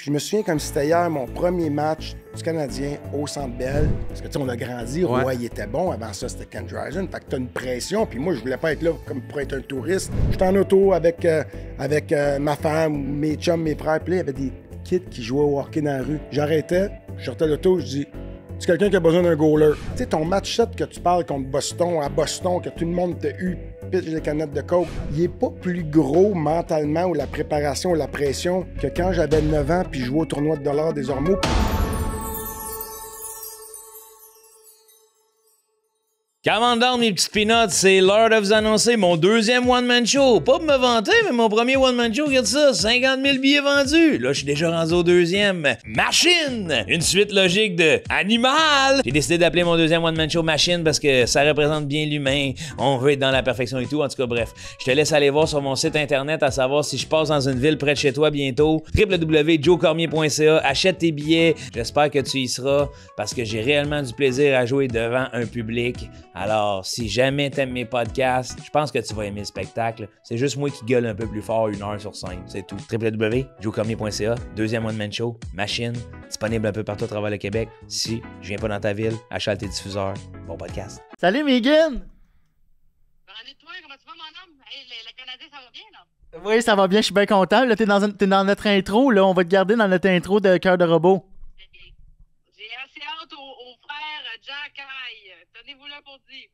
Puis je me souviens comme si c'était hier mon premier match du Canadien au Centre Bell. Parce que tu sais, on a grandi, Roy il était bon. Avant ça, c'était Ken Dryden. Fait que t'as une pression. Puis moi, je voulais pas être là comme pour être un touriste. J'étais en auto avec ma femme, mes chums, mes frères. Puis là, il y avait des kids qui jouaient au hockey dans la rue. J'arrêtais, je sortais de l'auto, je dis... C'est quelqu'un qui a besoin d'un goaler. Tu sais, ton match 7 que tu parles contre Boston, à Boston, que tout le monde t'a eu, pitch les canettes de coke, il est pas plus gros mentalement ou la préparation ou la pression que quand j'avais 9 ans puis je jouais au tournoi de dollars des Ormeaux. Comment down, mes petits peanuts, c'est l'heure de vous annoncer mon deuxième one-man show. Pas pour me vanter, mais mon premier one-man show, regarde ça, 50 000 billets vendus. Là, je suis déjà rendu au deuxième. Machine! Une suite logique de Animal! J'ai décidé d'appeler mon deuxième one-man show Machine parce que ça représente bien l'humain. On veut être dans la perfection et tout. En tout cas, bref, je te laisse aller voir sur mon site internet à savoir si je passe dans une ville près de chez toi bientôt. www.joecormier.ca. Achète tes billets. J'espère que tu y seras parce que j'ai réellement du plaisir à jouer devant un public. Alors, si jamais t'aimes mes podcasts, je pense que tu vas aimer le spectacle. C'est juste moi qui gueule un peu plus fort 1 heure sur 5, c'est tout. www.joecormier.ca, deuxième one-man show, Machine, disponible un peu partout à travers le Québec. Si je viens pas dans ta ville, achète tes diffuseurs. Bon podcast. Salut Megan! Toi, comment tu vas, mon homme? Hey, le Canadien, ça va bien, là? Oui, ça va bien, je suis bien content. Là, t'es dans notre intro, là, on va te garder dans notre intro de Cœur de robot. J'ai assez hâte au frère Jack Aïe. Tenez-vous là pour dire.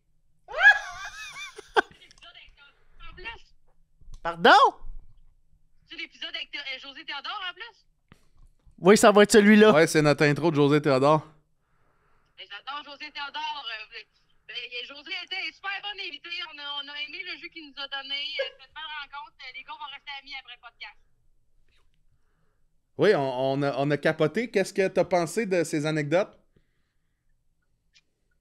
L'épisode avec en plus. Pardon? C'est l'épisode avec José Théodore en plus? Oui, ça va être celui-là. Ouais, c'est notre intro de José Théodore. J'adore José Théodore. José était super bon invité. On a aimé le jeu qu'il nous a donné. Cette belle rencontre. Les gars vont rester amis après le podcast. Oui, on a capoté. Qu'est-ce que t'as pensé de ces anecdotes?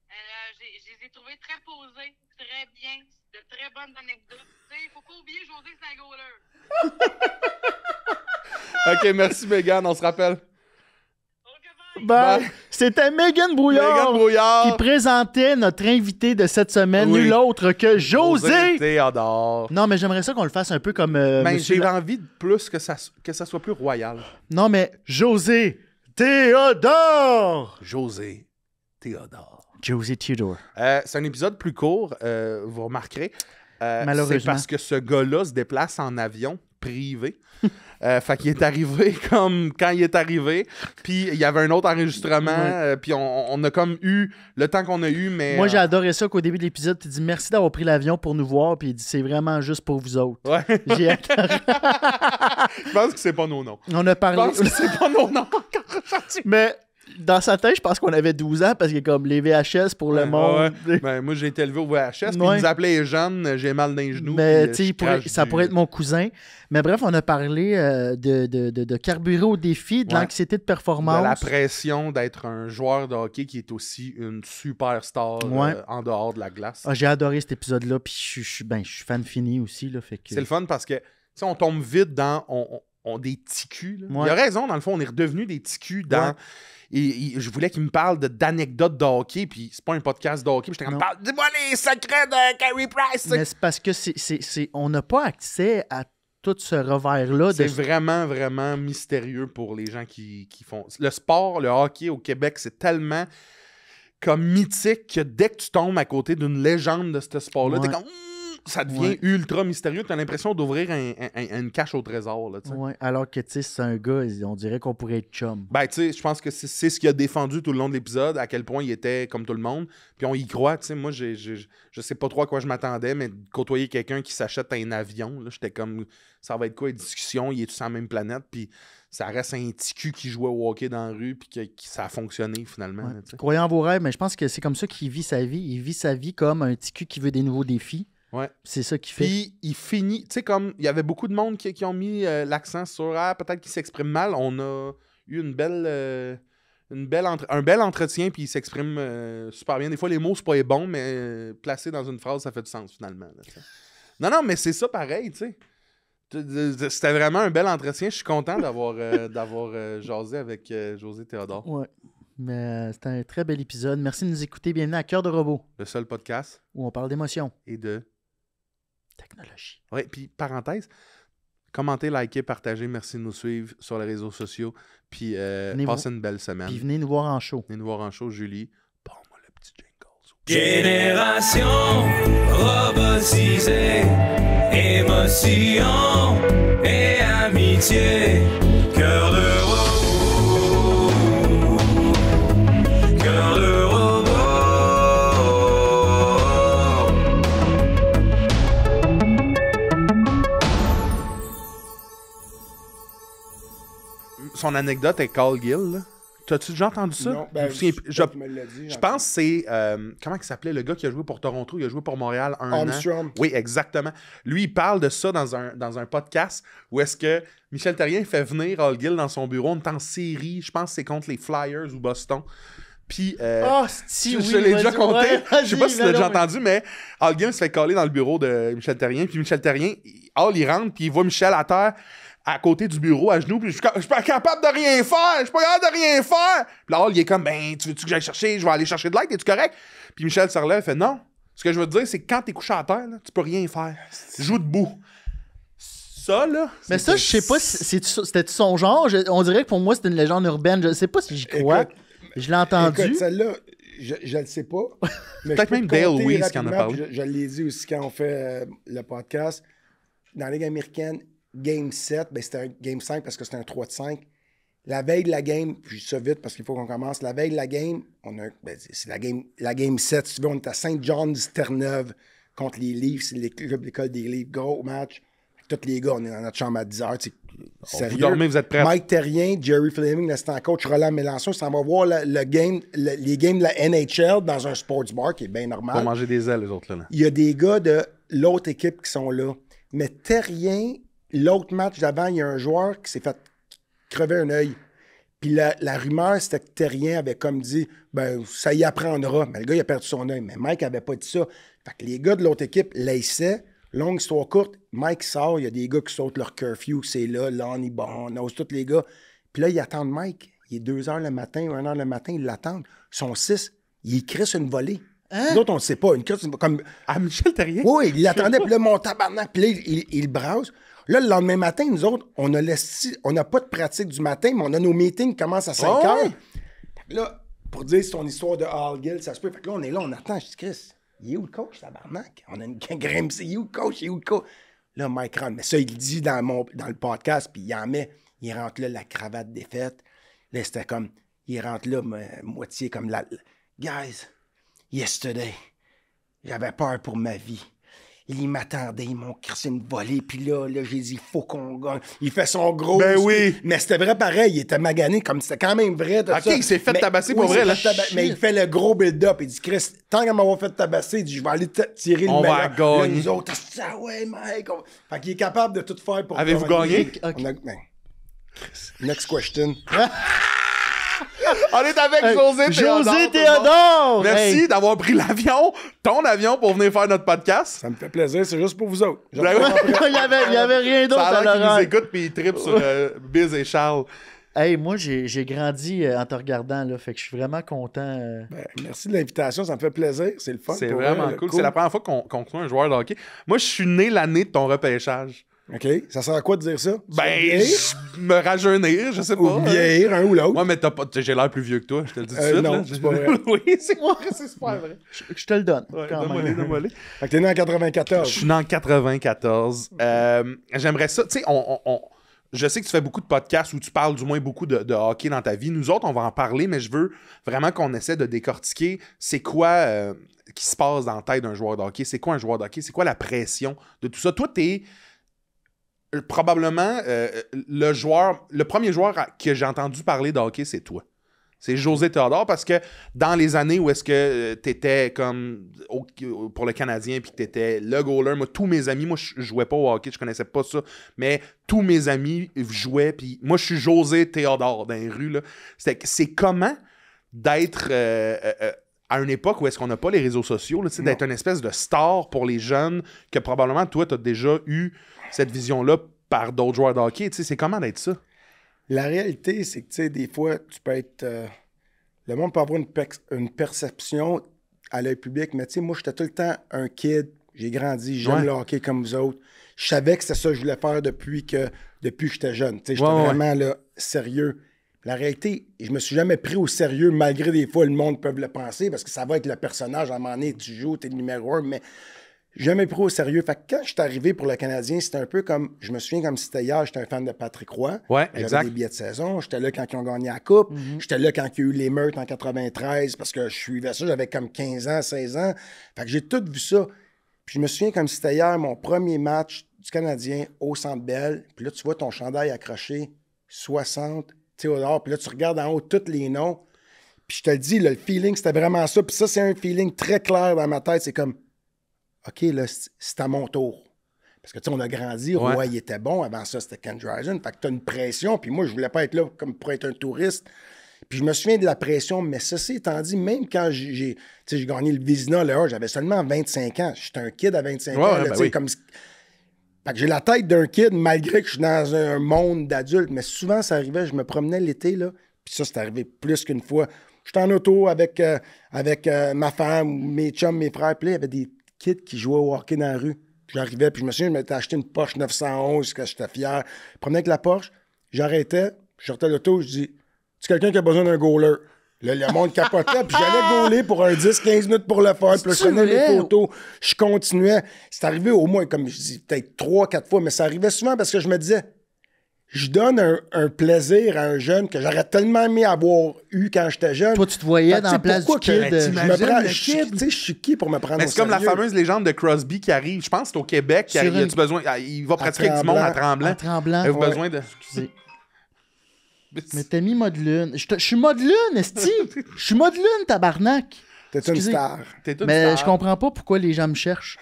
Je les ai trouvés très posés, très bien. De très bonnes anecdotes. Tu sais, faut pas oublier José, c'est un goaler. OK, merci Megan, on se rappelle. Ben, Bye. c'était Megan Brouillard, Megan Brouillard. qui présentait notre invité de cette semaine, Oui. nul autre que José! Théodore. Non, mais j'aimerais ça qu'on le fasse un peu comme... Ben, monsieur j'ai la- envie de plus que ça soit plus royal. Non, mais José Théodore! José Théodore. José Theodore. C'est un épisode plus court, vous remarquerez. Malheureusement. C'est parce que ce gars-là se déplace en avion privé. Fait qu'il est arrivé comme quand il est arrivé. Puis il y avait un autre enregistrement. Puis on a comme eu le temps qu'on a eu, mais... Moi, j'ai adoré ça qu'au début de l'épisode, tu dis merci d'avoir pris l'avion pour nous voir, puis il dit c'est vraiment juste pour vous autres. Ouais. J'ai adoré. Je pense que c'est pas nos noms. On a Je parlé. pense que c'est pas nos noms. Mais dans sa tête, je pense qu'on avait 12 ans parce que comme les VHS pour le monde. Ouais. Ben, moi, j'ai été élevé au VHS. Puis Ouais. ils nous appelaient les jeunes, j'ai mal dans les genoux. Mais puis, tu sais, je crache ça du- pourrait être mon cousin. Mais bref, on a parlé de carburer au défi, de Ouais. l'anxiété de de performance. la pression d'être un joueur de hockey qui est aussi une superstar Ouais. en dehors de la glace. Ah, j'ai adoré cet épisode-là, puis je suis fan fini aussi. Là, fait que... C'est le fun parce que, tu sais, on tombe vite dans on des petits culs. là. Ouais. Il a raison, dans le fond, on est redevenu des petits culs dans... Ouais. Et je voulais qu'il me parle d'anecdotes de hockey, puis c'est pas un podcast de hockey, puis j'étais comme, Non. dis-moi les secrets de Carey Price! Mais c'est parce que on n'a pas accès à tout ce revers-là. C'est De... vraiment, vraiment mystérieux pour les gens qui font... Le sport, le hockey au Québec, c'est tellement comme mythique que dès que tu tombes à côté d'une légende de ce sport-là, Ouais. t'es comme... ça devient Ouais. ultra mystérieux. T'as l'impression d'ouvrir une cache au trésor. Là, tu sais. Ouais, alors que, tu sais, c'est un gars, on dirait qu'on pourrait être chum. Ben, tu sais, je pense que c'est ce qu'il a défendu tout le long de l'épisode, à quel point il était comme tout le monde. Puis on y croit, tu sais. Moi, je sais pas trop à quoi je m'attendais, mais de côtoyer quelqu'un qui s'achète un avion, là, j'étais comme, ça va être quoi les discussions? Il est sur la même planète? Puis ça reste un petit cul qui jouait au hockey dans la rue, puis que ça a fonctionné finalement. Ouais. là, tu sais. Croyant en vos rêves, mais je pense que c'est comme ça qu'il vit sa vie. Il vit sa vie comme un petit cul qui veut des nouveaux défis. Ouais. C'est ça qu'il fait. Puis il finit, tu sais, comme il y avait beaucoup de monde qui ont mis l'accent sur peut-être qu'il s'exprime mal. On a eu un bel entretien, puis il s'exprime super bien. Des fois, les mots, c'est pas les bons, mais placé dans une phrase, ça fait du sens finalement. Là, tu sais. Non, mais c'est ça pareil, tu sais. C'était vraiment un bel entretien. Je suis content d'avoir jasé avec José Théodore. Ouais. Mais c'était un très bel épisode. Merci de nous écouter. Bienvenue à Cœur de robot, Le seul podcast où on parle d'émotion, et de... technologie. Ouais, puis parenthèse, Commentez, likez, partagez. Merci de nous suivre sur les réseaux sociaux. Puis passez une belle semaine. Puis venez nous voir en show. Venez nous voir en show, Julie. Bon-moi le petit jingle. Génération robotisée, émotion et amitié, cœur de robot, cœur de robot. Son anecdote avec Carl Gill, là. T'as-tu déjà entendu ça? Non, ben, Je pense que c'est... comment il s'appelait, le gars qui a joué pour Toronto? Il a joué pour Montréal un Armstrong. an. Oui, exactement. Lui, il parle de ça dans un podcast où est-ce que Michel Therrien fait venir Hall Gill dans son bureau. On est en série. Je pense que c'est contre les Flyers ou Boston. Puis, je l'ai déjà compté. Ouais, je sais pas si tu l'as déjà entendu, mais Hall Gill se fait coller dans le bureau de Michel Therrien. Puis Michel Therrien, Hall, il rentre, puis il voit Michel à terre, à côté du bureau, à genoux, puis je suis pas capable de rien faire, je suis pas capable de rien faire. Puis là, il est comme, ben, tu veux-tu que j'aille chercher, je vais aller chercher de l'aide, es-tu correct? Puis Michel se relève, fait, non, ce que je veux te dire, c'est que quand t'es couché à terre, là, tu peux rien faire. Joue debout. Ça, là... Mais ça, je sais pas si c'était son genre. On dirait que pour moi, c'était une légende urbaine. Je sais pas si j'y crois. Écoute, Je l'ai entendu. Écoute, celle-là, je le sais pas. Mais Peut-être je peux même te Dale compter Weiss qui en a rapidement, parlé. puis Je l'ai dit aussi quand on fait le podcast. Dans la Ligue américaine, Game 7, ben c'était un Game 5 parce que c'était un 3 de 5. La veille de la game, puis je dis ça vite parce qu'il faut qu'on commence. La veille de la game, c'est la game 7. Si tu veux, on est à Saint John's Terre-Neuve contre les Leafs. C'est l'école des Leafs. Gros match. Tous les gars, on est dans notre chambre à 10h. Sérieux. Vous dormez, vous êtes prêts? Mike Therrien, Jerry Fleming, l'assistant coach, Roland Mélenchon, ça va voir les games de la NHL dans un sports bar qui est bien normal. Pour manger des ailes, les autres, là. Il y a des gars de l'autre équipe qui sont là. Mais Therrien, l'autre match d'avant, il y a un joueur qui s'est fait crever un œil. Puis la rumeur, c'était que Therrien avait comme dit, ben, ça y apprendra. Mais le gars, il a perdu son œil. Mais Mike avait pas dit ça. Fait que les gars de l'autre équipe laissaient. Longue histoire courte, Mike sort, il y a des gars qui sautent leur curfew, c'est là, Lonnie Barnos, tous les gars. Puis là, ils attendent Mike. Il est 2h le matin ou 1h le matin, ils l'attendent. Ils sont 6. Ils crissent une volée. Hein? Nous autres, on ne sait pas. Une crisse, comme... Ah, Michel Therrien? Oui, il l'attendait, puis là, mon tabarnak, puis là, il le brasse. Là, le lendemain matin, nous autres, on n'a pas de pratique du matin, mais on a nos meetings qui commencent à 5h. Ouais. Là, pour dire son histoire de Hall Gill, ça se peut. Fait que là, on est là, on attend. Je dis, Chris, il est où le coach, tabarnak? On a une game, il est où le coach? Il est où le coach? Là, Mike rentre. Mais ça, il le dit dans le podcast, puis il en met. Il rentre là, la cravate défaite. Là, c'était comme, il rentre là, moitié comme la... Guys, yesterday, j'avais peur pour ma vie. Ils m'attendaient, ils m'ont crissé une volée, puis là, j'ai dit, faut qu'on gagne. Il fait son gros... Ben oui. Mais c'était vrai pareil, il était magané, comme c'était quand même vrai. Ok, il s'est fait tabasser pour vrai, là. Mais il fait le gros build-up. Il dit, Chris, tant qu'à m'avoir fait tabasser, il dit, je vais aller tirer le On meilleur. va gagner. Là, nous autres, ah ouais, mec. Fait qu'il est capable de tout faire pour... Avez-vous gagné? On a... ben, Next question. On est avec José Théodore. José Théodore! Merci Hey. d'avoir pris l'avion, ton avion, pour venir faire notre podcast. Ça me fait plaisir, c'est juste pour vous autres. Ben ouais. il y avait rien d'autre Ça a à l'air qu'il nous l'oreille. écoute puis il tripe sur Biz et Charles. Hey, moi, j'ai grandi en te regardant, là, fait que je suis vraiment content. Ben, merci de l'invitation, ça me fait plaisir. C'est le fun. C'est pour vraiment vrai, cool. C'est la première fois qu'on soit un joueur de hockey. Moi, je suis né l'année de ton repêchage. OK. Ça sert à quoi de dire ça? Ben, je me rajeunir, je sais pas. Ou vieillir, un ou l'autre. Ouais, mais j'ai l'air plus vieux que toi, je te le dis tout de suite. non, là. c'est pas vrai. Oui, c'est super vrai. Je te le donne, Ouais, quand donne-moi-les, même. donne-moi-les. Fait que t'es né en 94. Je suis né en 94. J'aimerais ça. Tu sais, je sais que tu fais beaucoup de podcasts où tu parles du moins beaucoup de hockey dans ta vie. Nous autres, on va en parler, mais je veux vraiment qu'on essaie de décortiquer c'est quoi qui se passe dans la tête d'un joueur de hockey. C'est quoi un joueur de hockey? C'est quoi la pression de tout ça? Toi, t'es probablement le premier joueur que j'ai entendu parler de hockey, c'est toi. C'est José Théodore, parce que dans les années où est-ce que t'étais comme pour le Canadien puis que t'étais le goaler, moi, tous mes amis, moi, je jouais pas au hockey, je connaissais pas ça, mais tous mes amis jouaient, puis moi, je suis José Théodore dans les rues, là. C'est comment d'être à une époque où est-ce qu'on n'a pas les réseaux sociaux, là, d'être une espèce de star pour les jeunes, que probablement, toi, t'as déjà eu cette vision-là par d'autres joueurs de hockey. C'est comment d'être ça? La réalité, c'est que, tu sais, des fois, tu peux être... le monde peut avoir une perception à l'œil public, mais tu sais, moi, j'étais tout le temps un kid. J'ai grandi, j'aime le hockey comme vous autres. Je savais que c'était ça que je voulais faire depuis que j'étais jeune. J'étais vraiment là, sérieux. La réalité, je me suis jamais pris au sérieux, malgré des fois le monde peut le penser, parce que ça va avec le personnage. À un moment donné, tu joues, t'es le numéro 1, mais jamais pris au sérieux. Fait que quand je suis arrivé pour le Canadien, c'était un peu comme, je me souviens comme si c'était hier, j'étais un fan de Patrick Roy. Ouais, J'avais exact. des billets de saison. J'étais là quand ils ont gagné la Coupe. J'étais là quand il y a eu les meurtres en 93, parce que je suivais ça, j'avais comme 15 ans, 16 ans. Fait que j'ai tout vu ça. Puis je me souviens comme si c'était hier, mon premier match du Canadien au Centre Bell. Puis là, tu vois ton chandail accroché, 60, Théodore. Puis là, tu regardes en haut tous les noms. Puis je te le dis, là, le feeling, c'était vraiment ça. Puis ça, c'est un feeling très clair dans ma tête. C'est comme, OK, là, c'est à mon tour. Parce que, tu sais, on a grandi, Roy, il était bon. Avant ça, c'était Ken Dryden. Fait que t'as une pression. Puis moi, je voulais pas être là comme pour être un touriste. Puis je me souviens de la pression. Mais ceci étant dit, même quand j'ai gagné le Vizina, là, j'avais seulement 25 ans. J'étais un kid à 25 ans. Là, comme... Fait que j'ai la tête d'un kid, malgré que je suis dans un monde d'adultes. Mais souvent, ça arrivait, je me promenais l'été, là. Puis ça, c'est arrivé plus qu'une fois. J'étais en auto avec ma femme, mes chums, mes frères. Puis là, il y avait des kids qui jouaient au hockey dans la rue. J'arrivais, puis je me souviens, je m'étais acheté une Porsche 911, que j'étais fier. Je promenais avec la Porsche, j'arrêtais, je sortais de l'auto, je dis, c'est quelqu'un qui a besoin d'un goaler. Là, le monde capotait, puis j'allais gauler pour un 10-15 minutes pour le faire. Puis là, je prenais les photos, je continuais. C'est arrivé au moins, comme je dis, peut-être 3-4 fois, mais ça arrivait souvent parce que je me disais, je donne un plaisir à un jeune que j'aurais tellement aimé avoir eu quand j'étais jeune. Toi, tu te voyais dans la place du kid. Je suis qui pour me prendre au sérieux? C'est comme la fameuse légende de Crosby qui arrive. Je pense que c'est au Québec. Il va pratiquer avec du monde à Tremblant. À Tremblant. Il a besoin de... Excusez. Mais t'as mis mode lune. Je suis mode lune, esti. Je suis mode lune, tabarnak. T'es une star. Je comprends pas pourquoi les gens me cherchent.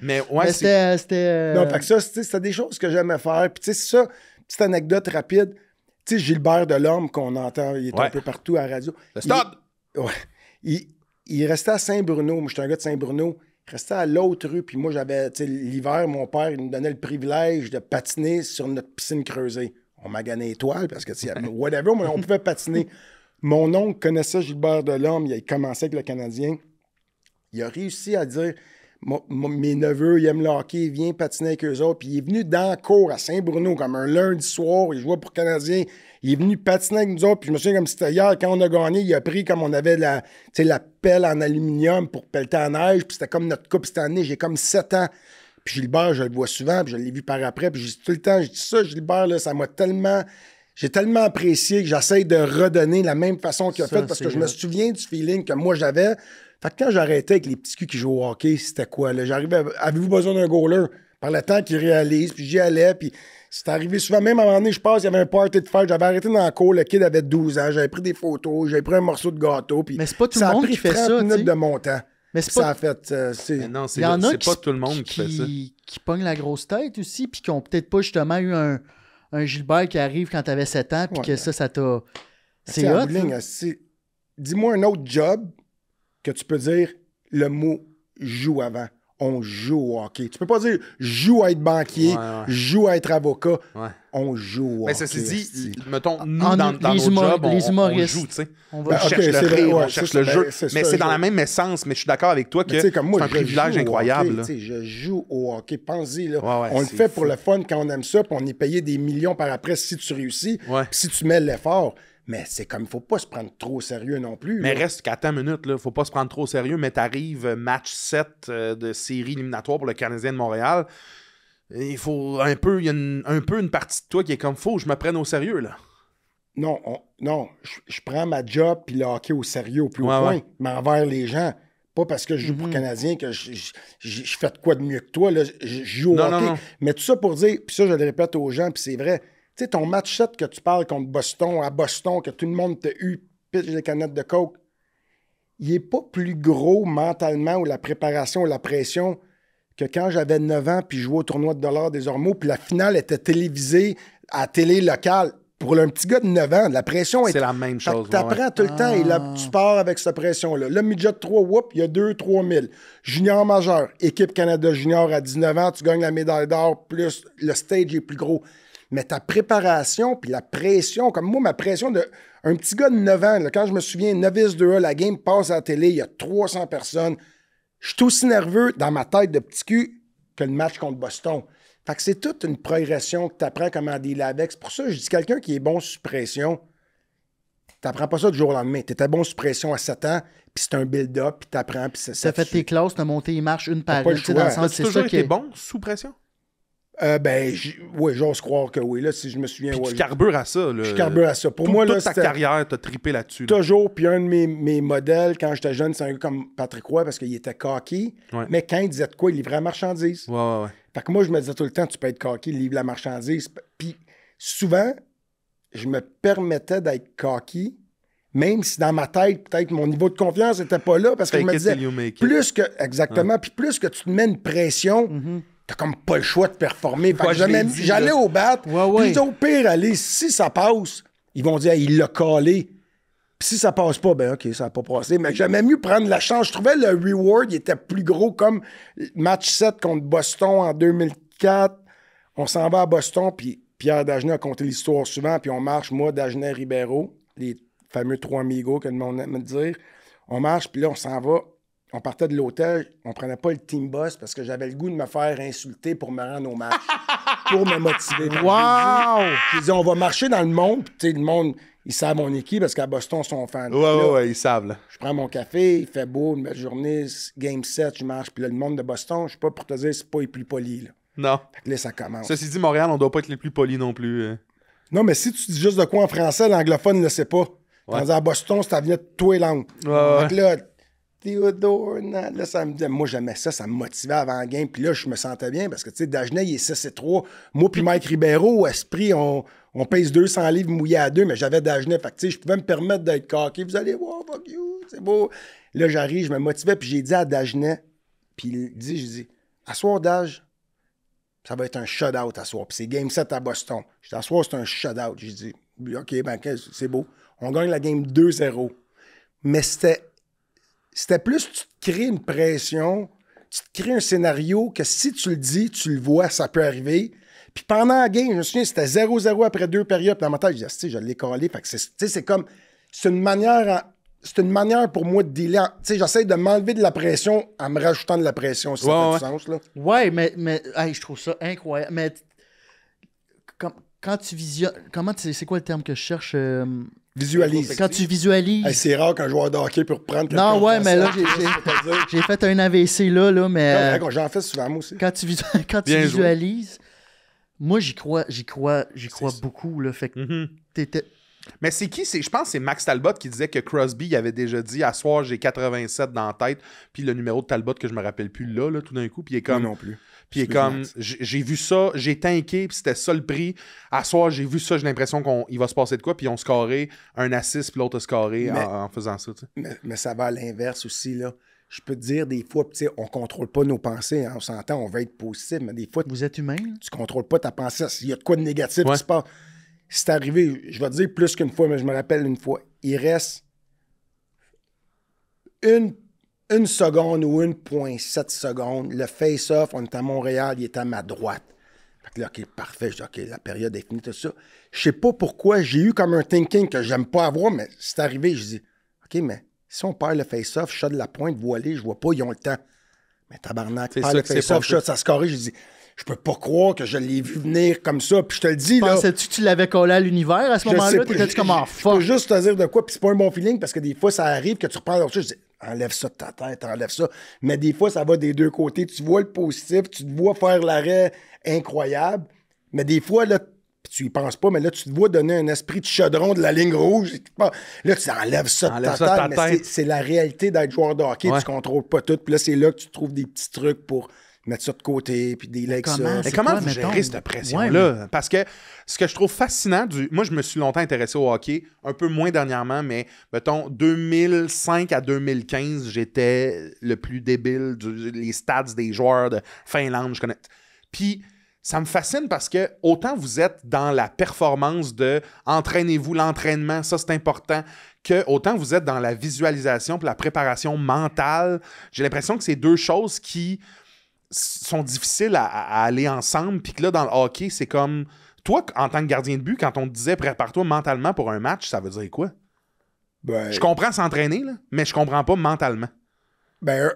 Mais ouais, c'était... Non, fait que ça, c'était des choses que j'aimais faire. Puis tu sais, ça, petite anecdote rapide. Tu sais, Gilbert Delorme, qu'on entend, il est un peu partout à la radio. Le stade! Il restait à Saint-Bruno. Moi, j'étais un gars de Saint-Bruno. Il restait à l'autre rue. Puis moi, j'avais, tu sais, l'hiver, mon père, il nous donnait le privilège de patiner sur notre piscine creusée. On m'a gagné étoile parce que, whatever, mais on pouvait patiner. Mon oncle connaissait Gilbert Delorme, il a commencé avec le Canadien. Il a réussi à dire, mes neveux, ils aiment le hockey, viens patiner avec eux autres. Puis il est venu dans la cour à Saint-Bruno, comme un lundi soir, il jouait pour le Canadien. Il est venu patiner avec nous autres, puis je me souviens comme c'était hier, quand on a gagné, il a pris comme on avait la pelle en aluminium pour pelleter la neige, puis c'était comme notre coupe cette année, j'ai comme 7 ans. Puis Gilbert, je le vois souvent, puis je l'ai vu par après, puis tout le temps, je dis ça, Gilbert, là, ça m'a tellement... J'ai tellement apprécié que j'essaie de redonner la même façon qu'il a fait, parce que je me souviens du feeling que moi j'avais. Fait que quand j'arrêtais avec les petits culs qui jouent au hockey, c'était quoi, là? J'arrivais, avez-vous besoin d'un goaler? Par le temps qu'ils réalisent, puis j'y allais, puis c'est arrivé souvent, même à un moment donné, je passe, il y avait un party de fête, j'avais arrêté dans la cour, le kid avait 12 ans, j'avais pris des photos, j'avais pris un morceau de gâteau, puis mais c'est pas tout le monde qui fait ça, ça a pris 30 minutes de mon temps. Mais c'est pas... Ça a fait... non, il y en a c'est pas tout le monde qui fait ça. Qui pognent la grosse tête aussi, puis qui ont peut-être pas justement eu un Gilbert qui arrive quand t'avais 7 ans, puis que ça t'a... C'est hot. Dis-moi un autre job que tu peux dire le mot « joue » avant. On joue au hockey. Tu peux pas dire « joue à être banquier »,« joue à être avocat ». On joue au hockey. Mais ceci dit, mettons, nous, dans nos jobs, on joue, tu sais. On cherche le rire, on cherche le jeu. Mais c'est dans la même essence, mais je suis d'accord avec toi que c'est un privilège incroyable. Je joue au hockey. Pense-y, là. On le fait pour le fun quand on aime ça, puis on est payé des millions par après si tu réussis, puis si tu mets l'effort. Mais c'est comme, il faut pas se prendre trop au sérieux non plus. Mais reste qu'à ta minute, là, faut pas se prendre trop au sérieux, mais t'arrives match 7 de série éliminatoire pour le Canadien de Montréal. Il faut un peu, il y a une partie de toi qui est comme, faut que je me prenne au sérieux, là. Non, je prends ma job puis le hockey au sérieux au plus haut point, mais envers les gens. Pas parce que je joue pour le Canadien que je fais de quoi de mieux que toi, là. Je joue au hockey. Non. Mais tout ça pour dire, puis ça, je le répète aux gens, puis c'est vrai. Tu sais, ton match 7 que tu parles contre Boston, à Boston, que tout le monde t'a eu, pitch des canettes de coke, il n'est pas plus gros mentalement ou la préparation ou la pression que quand j'avais 9 ans puis je jouais au tournoi de dollars des Ormeaux, puis la finale était télévisée à télé locale. Pour un petit gars de 9 ans, la pression est... C'est la même chose. Tu apprends tout le temps et là, tu pars avec cette pression-là. Le midget 3, whoop, il y a 2-3 000. Junior majeur, équipe Canada junior à 19 ans, tu gagnes la médaille d'or, plus le stage est plus gros. Mais ta préparation, puis la pression, comme moi, ma pression de... Un petit gars de 9 ans, là, quand je me souviens, novice 2A, la game passe à la télé, il y a 300 personnes. je suis aussi nerveux dans ma tête de petit cul que le match contre Boston. Fait que c'est toute une progression que tu apprends comment dealer avec. C'est pour ça que je dis quelqu'un qui est bon sous pression, tu n'apprends pas ça du jour au lendemain. Tu étais bon sous pression à 7 ans, puis c'est un build-up, puis tu apprends, puis c'est ça. Tu as fait tes classes, tu as monté les marches une par pas une. le choix. Dans le sens, As-tu c'est toujours ça qui été est bon sous pression? Oui, j'ose croire que oui. Là, si je me souviens. Puis Ouais, tu carbures à ça. Là. je carbure à ça. Pour moi, là, toute ta c'était carrière, t'as trippé là-dessus. Là. toujours. Puis un de mes modèles, quand j'étais jeune, c'est un gars comme Patrick Roy, parce qu'il était cocky. Ouais. Mais quand il disait de quoi, il livrait la marchandise. Ouais. Fait que moi, je me disais tout le temps, tu peux être cocky, livre la marchandise. Puis souvent, je me permettais d'être cocky, même si dans ma tête, peut-être mon niveau de confiance n'était pas là, parce que je me disais, plus que, exactement, puis plus que tu te mets une pression, t'as comme pas le choix de performer. Fait que j'allais au bat, puis je disais, au pire, allez, si ça passe, ils vont dire, il l'a collé. Puis si ça passe pas, ben OK, ça n'a pas passé. Mais j'aimais mieux prendre la chance. Je trouvais le reward, il était plus gros, comme match 7 contre Boston en 2004. On s'en va à Boston, puis Pierre Dagenet a compté l'histoire souvent, puis on marche, moi, Dagenet, Ribeiro, les fameux 3 amigos que le monde aime dire. On marche, puis là, on s'en va. On partait de l'hôtel, on prenait pas le team bus parce que j'avais le goût de me faire insulter pour me rendre au match, pour me motiver. Wow! J'ai dit, on va marcher dans le monde, puis tu sais, le monde, ils savent mon équipe parce qu'à Boston, ils sont fans. Ouais, ils savent, là. Je prends mon café, il fait beau, une belle journée, game 7, je marche. Puis là, le monde de Boston, je sais pas pour te dire, c'est pas les plus polis, là. Non. Fait que là, ça commence. Ceci dit, Montréal, on doit pas être les plus polis non plus. Non, mais si tu dis juste de quoi en français, l'anglophone ne le sait pas. Ouais. À Boston, ça venait de toi et langue. Ouais. Fait que là, Théodore, là, ça me disait, moi, j'aimais ça, ça me motivait avant le game. Puis là, je me sentais bien parce que, tu sais, Dagenet, il est 6-3. Moi, puis Mike Ribeiro, au esprit, on pèse 200 livres mouillés à deux, mais j'avais Dagenet. Fait que, tu sais, je pouvais me permettre d'être cocky. Vous allez voir, fuck you, c'est beau. Là, j'arrive, je me motivais, puis j'ai dit à Dagenet, puis il dit, j'ai dit, à soir, Dage, ça va être un shutout à soir. Puis c'est game 7 à Boston. J'ai dit, à soir, c'est un shutout. J'ai dit, OK, ben, c'est beau. On gagne la game 2-0. Mais c'était plus, tu te crées une pression, tu te crées un scénario que si tu le dis, tu le vois, ça peut arriver. Puis pendant la game, je me souviens, c'était 0-0 après 2 périodes. Puis dans ma tête, je disais, je l'ai collé. Fait que c'est comme, c'est une manière pour moi de dealer. Tu sais, j'essaie de m'enlever de la pression en me rajoutant de la pression, si ça fait du sens, là. Ouais, mais hey, je trouve ça incroyable. Mais quand tu visionnes, c'est quoi le terme que je cherche? Visualise. Quand tu visualises. Hey, c'est rare qu'un joueur de hockey peut reprendre quelque Non, chose. ouais, mais là, j'ai fait un AVC là, mais. J'en fais souvent, moi aussi. Quand tu visualises, moi, j'y crois beaucoup, là. Fait que t'étais. Mais c'est qui? Je pense que c'est Max Talbot qui disait que Crosby il avait déjà dit « À soir, j'ai 87 dans la tête. » Puis le numéro de Talbot que je me rappelle plus là, tout d'un coup. Puis il est comme... Moi non plus. Puis il est comme... J'ai vu ça, j'ai tanké, puis c'était ça le prix. À soir, j'ai vu ça, j'ai l'impression qu'il va se passer de quoi. Puis ils ont scoré un assist, puis l'autre a scoré en faisant ça. Tu sais. Mais ça va à l'inverse aussi, là. Je peux te dire, des fois, tu sais, on contrôle pas nos pensées. Hein, on s'entend, on veut être positif, mais des fois... Vous êtes humain, là? Tu contrôles pas ta pensée. Il y a de quoi de négatif qui se passe. C'est arrivé, je vais te dire plus qu'une fois, mais je me rappelle une fois, il reste une seconde ou 1,7 secondes. Le face-off, on est à Montréal, il est à ma droite. Fait que là, OK, parfait. Je dis, OK, la période est finie, tout ça. Je sais pas pourquoi, j'ai eu comme un thinking que j'aime pas avoir, mais c'est arrivé. Je dis, OK, mais si on perd le face-off, shot de la pointe, voilée, je vois pas, ils ont le temps. Mais tabarnak, perd le face-off, shot, ça score, je dis... Je peux pas croire que je l'ai vu venir comme ça. Puis je te le dis, là... Pensais-tu que tu l'avais collé à l'univers à ce moment-là? T'étais-tu comme en fuck? Je peux juste te dire de quoi, puis c'est pas un bon feeling, parce que des fois, ça arrive que tu reprends l'autre chose, je dis, enlève ça de ta tête, enlève ça. Mais des fois, ça va des deux côtés. Tu vois le positif, tu te vois faire l'arrêt incroyable, mais des fois, là, tu y penses pas, mais là, tu te vois donner un esprit de chaudron de la ligne rouge. Là, tu enlèves ça de ta tête, mais c'est la réalité d'être joueur de hockey. Tu contrôles pas tout, puis là, c'est là que tu trouves des petits trucs pour... mettre ça de côté, puis des legs ça. Mais comment vous gérez cette pression-là? Ouais, parce que ce que je trouve fascinant, moi, je me suis longtemps intéressé au hockey, un peu moins dernièrement, mais mettons, 2005 à 2015, j'étais le plus débile les stats des joueurs de Finlande, je connais. Puis, ça me fascine parce que autant vous êtes dans la performance de entraînez-vous, l'entraînement, ça c'est important, que autant vous êtes dans la visualisation puis la préparation mentale. J'ai l'impression que c'est deux choses qui sont difficiles à aller ensemble, puis que là, dans le hockey, c'est comme... Toi, en tant que gardien de but, quand on te disait « prépare-toi mentalement pour un match », ça veut dire quoi? Ben... Je comprends s'entraîner, là, mais je comprends pas mentalement. Ben,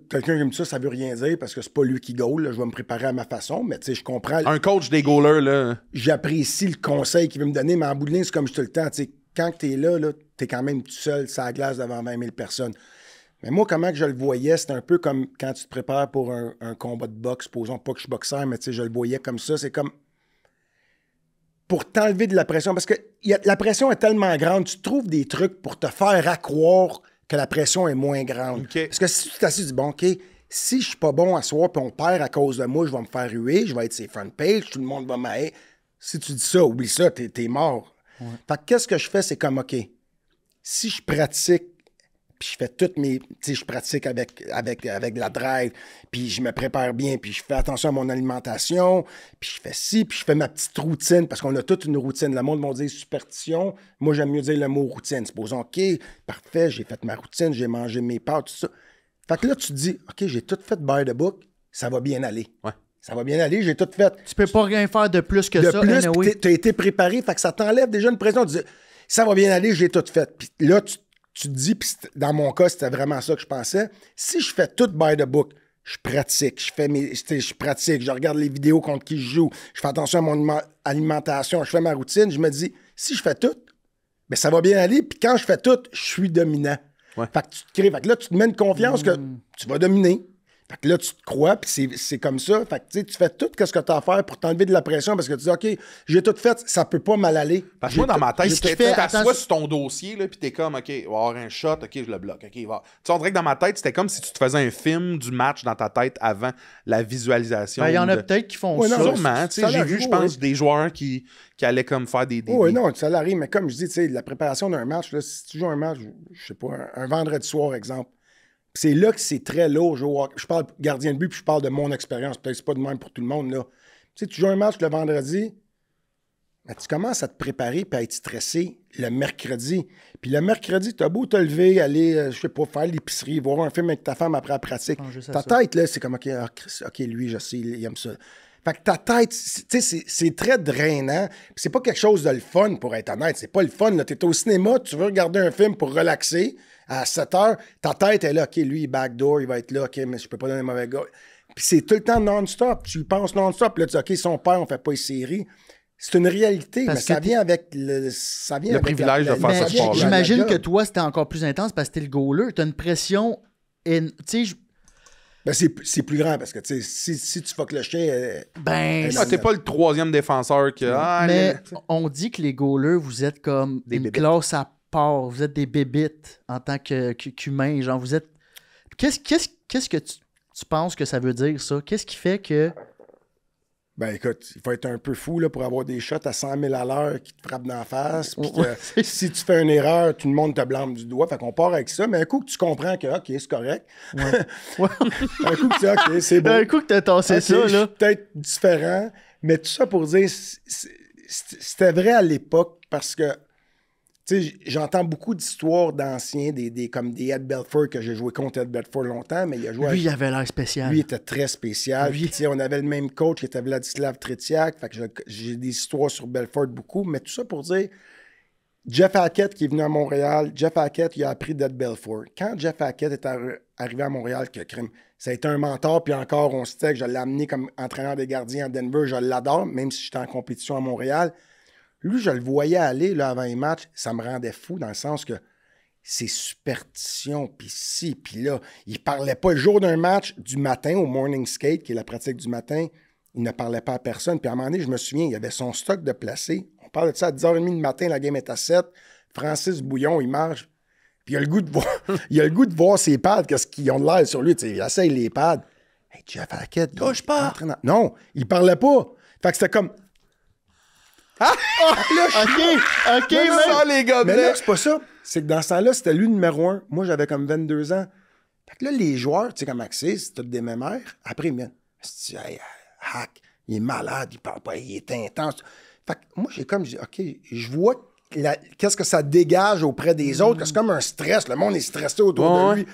quelqu'un qui me dit ça veut rien dire parce que c'est pas lui qui goal. Là. Je vais me préparer à ma façon, mais tu sais, je comprends. Un coach des goalers, là. J'apprécie le conseil qu'il veut me donner, mais en bout de ligne, c'est comme je te le temps. Tu sais, quand t'es là, t'es quand même tout seul, sur la glace devant 20 000 personnes. Mais moi, comment que je le voyais, c'était un peu comme quand tu te prépares pour un combat de boxe. Supposons pas que je suis boxeur, mais tu sais, je le voyais comme ça. C'est comme pour t'enlever de la pression. Parce que la pression est tellement grande, tu trouves des trucs pour te faire accroire que la pression est moins grande. Okay. Parce que si tu t'assises, tu dis, bon, OK, si je suis pas bon à soir puis on perd à cause de moi, je vais me faire huer, je vais être sur front page, tout le monde va m'aider. Si tu dis ça, oublie ça, t'es mort. Ouais. Fait que qu'est-ce que je fais, c'est comme, OK, si je pratique, puis je fais toutes mes... Tu sais, je pratique avec la drive, puis je me prépare bien, puis je fais attention à mon alimentation, puis je fais ci, puis je fais ma petite routine, parce qu'on a toute une routine. Le monde va dire superstition. Moi, j'aime mieux dire le mot routine. Supposons, OK, parfait, j'ai fait ma routine, j'ai mangé mes pâtes, tout ça. Fait que là, tu te dis, OK, j'ai tout fait by the book, ça va bien aller. Ouais. Ça va bien aller, j'ai tout fait. Tu peux pas rien faire de plus que ça. De plus, anyway. Tu as été préparé, fait que ça t'enlève déjà une pression. Tu dis, ça va bien aller, j'ai tout fait. Puis là, tu te dis, puis dans mon cas, c'était vraiment ça que je pensais. Si je fais tout by the book, je pratique, je pratique, je regarde les vidéos contre qui je joue, je fais attention à mon alimentation, je fais ma routine, je me dis, si je fais tout, bien, ça va bien aller. Puis quand je fais tout, je suis dominant. Ouais. Fait que tu te crées. Fait que là, tu te mets une confiance que tu vas dominer. Fait que là, tu te crois, puis c'est comme ça. Fait que tu fais tout ce que tu as à faire pour t'enlever de la pression parce que tu dis, OK, j'ai tout fait, ça peut pas mal aller. Parce que moi, dans ma tête, si tu t'assois sur ton dossier, là, puis t'es comme, OK, il va y avoir un shot, OK, je le bloque, OK, il va. Tu sais, on dirait que dans ma tête, c'était comme si tu te faisais un film du match dans ta tête avant la visualisation. Il y en a peut-être qui font ça. Sûrement, tu sais, j'ai vu, je pense, des joueurs qui allaient comme faire des... Oui, non, ça l'arrive, mais comme je dis, tu sais, la préparation d'un match, là, si tu joues un match, je sais pas, un vendredi soir, exemple, c'est là que c'est très lourd. Je parle gardien de but, puis je parle de mon expérience. Peut-être que c'est pas de même pour tout le monde, là. Tu sais, tu joues un match le vendredi, ben, tu commences à te préparer puis à être stressé le mercredi. Puis le mercredi, t'as beau te lever, aller, je sais pas, faire l'épicerie, voir un film avec ta femme après la pratique. Ta tête, là, c'est comme, OK, lui, je sais, il aime ça. Fait que ta tête, tu sais, c'est très drainant. Puis c'est pas quelque chose de le fun, pour être honnête. C'est pas le fun, là. T'es au cinéma, tu veux regarder un film pour relaxer. À 7 heures, ta tête est là, OK, lui, il backdoor, il va être là, OK, mais je peux pas donner un mauvais gars. Puis c'est tout le temps non-stop. Tu y penses non-stop. Là, tu dis, OK, son père, on fait pas une série. C'est une réalité, mais ça vient avec le... Ça vient le privilège de faire ce sport-là. J'imagine que toi, c'était encore plus intense parce que t'es le goaler. T'as une pression... Tu sais, ben c'est plus grand parce que si tu fuck le chien... t'es pas le troisième défenseur que... mais on dit que les goalers, vous êtes comme une classe à part. Vous êtes des bébites en tant qu'humains. Genre, vous êtes... Qu'est-ce que tu penses que ça veut dire, ça? Qu'est-ce qui fait que... Ben écoute, il faut être un peu fou là, pour avoir des shots à 100 000 à l'heure qui te frappent dans la face. Puis si tu fais une erreur, tout le monde te blâme du doigt. Fait qu'on part avec ça. Mais un coup que tu comprends que, OK, c'est correct. Ouais. Un coup que tu dis, OK, c'est bon. Un coup que tu as tassé ça, là. Peut-être différent. Mais tout ça pour dire, c'était vrai à l'époque parce que, tu sais, j'entends beaucoup d'histoires d'anciens, comme des Ed Belfour, que j'ai joué contre Ed Belfour longtemps, mais il a joué... Lui, il avait l'air spécial. Lui, il était très spécial. Puis, on avait le même coach qui était Vladislav Tretiak. Fait que j'ai des histoires sur Belfort beaucoup. Mais tout ça pour dire, Jeff Hackett qui est venu à Montréal, Jeff Hackett, il a appris d'Ed Belfour. Quand Jeff Hackett est arrivé à Montréal, ça a été un mentor. Puis encore, on se dit que je l'ai amené comme entraîneur des gardiens à Denver. Je l'adore, même si j'étais en compétition à Montréal. Lui, je le voyais aller là, avant les matchs, ça me rendait fou dans le sens que c'est superstition, puis ci, puis là. Il parlait pas le jour d'un match du matin au morning skate, qui est la pratique du matin. Il ne parlait pas à personne. Puis à un moment donné, je me souviens, il y avait son stock de placés. On parle de ça à 10h30 du matin, la game est à 7. Francis Bouillon, il marche. Puis il a le goût de voir, ses pads, qu'est-ce qu'ils ont de l'air sur lui. Tu sais, il essaye les pads. Hey, Jeff Hackett, touche pas! Non, il parlait pas. Fait que c'était comme... Ah! OK, les gars. Mais là, c'est pas ça. C'est que dans ce temps-là, c'était lui le numéro 1. Moi, j'avais comme 22 ans. Fait que là, les joueurs, tu sais, comme Axis, c'est tous des mémères. Après, ils me disent, hey, Hack, il est malade, il parle pas, il est intense. Fait que moi, j'ai comme, OK, je vois qu'est-ce que ça dégage auprès des autres, que c'est comme un stress. Le monde est stressé autour de lui.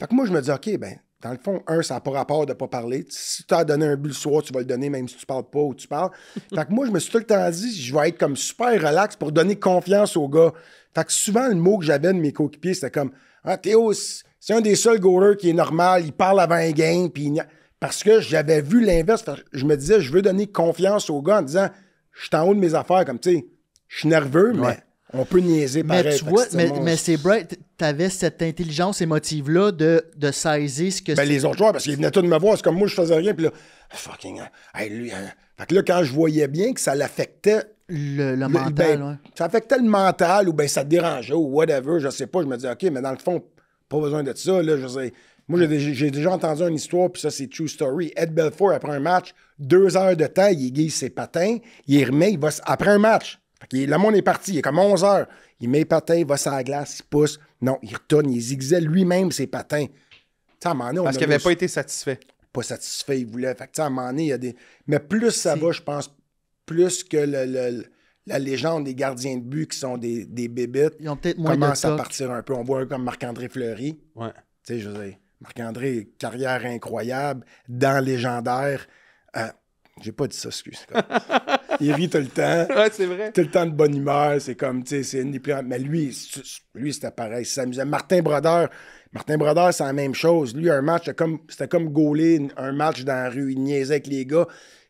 Fait que moi, je me dis, OK, ben, dans le fond, ça n'a pas rapport de ne pas parler. Si tu as donné un but le soir, tu vas le donner même si tu parles pas ou tu parles. Fait que moi, je me suis tout le temps dit, je vais être comme super relax pour donner confiance aux gars. Fait que souvent, le mot que j'avais de mes coéquipiers, c'était comme, ah, Théo, C'est un des seuls goalers qui est normal. Il parle avant un game. Parce que j'avais vu l'inverse. Je me disais, je veux donner confiance aux gars en disant, je suis en haut de mes affaires. Comme, tu sais, je suis nerveux, mais on peut niaiser pareil. Mais tu vois, mais c'est bright. T'avais cette intelligence émotive-là de saisir ce que c'est. Les autres joueurs, parce qu'ils venaient tous me voir. C'est comme moi, je faisais rien. Puis là, fucking, hey, lui. Fait que là, quand je voyais bien que ça l'affectait. Le mental, ouais. Ça affectait le mental ou ça te dérangeait ou whatever, je sais pas. Je me disais, OK, mais dans le fond, pas besoin de ça. Là, moi, j'ai déjà entendu une histoire, puis ça, c'est true story. Ed Belfour, après un match, 2 heures de temps, il aiguise ses patins, il les remet, après un match. Le monde est parti, il est comme 11 heures. Il met les patins, il va sur la glace, il pousse. Non, il retourne, il zigzait lui-même ses patins. À un moment donné, parce qu'il n'avait pas été satisfait. Pas satisfait, il voulait. Fait que, à un moment donné, il y a des. Mais plus ça va, je pense, plus que la légende des gardiens de but qui sont des bébites ils ont peut-être moins commence à partir un peu. On voit un comme Marc-André Fleury. Ouais. Tu sais, je veux dire, Marc-André, carrière incroyable, dans légendaire. J'ai pas dit ça, excuse. Il rit tout le temps. Ouais, c'est vrai. Tout le temps de bonne humeur. C'est comme, tu sais, c'est une des plus. Mais lui c'était pareil. Il s'amusait. Martin Brodeur, c'est la même chose. Lui, un match, c'était comme gauler un match dans la rue. Il niaisait avec les gars.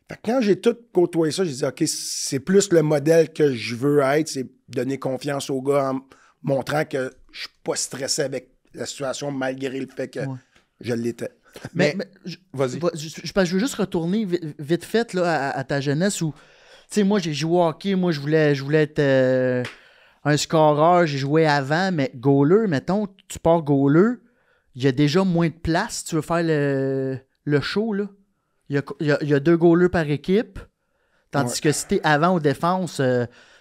Fait que quand j'ai tout côtoyé ça, j'ai dit, OK, c'est plus le modèle que je veux être, c'est donner confiance aux gars en montrant que je suis pas stressé avec la situation malgré le fait que je l'étais. Mais vas-y. Je veux juste retourner vite fait là, à ta jeunesse où, tu sais, moi, j'ai joué au hockey, moi, je voulais être un scoreur, j'ai joué avant, mais goaler, mettons, tu pars goaler, il y a déjà moins de place, tu veux faire le show, là. Il y a 2 goalers par équipe, tandis que si t'es avant aux défenses,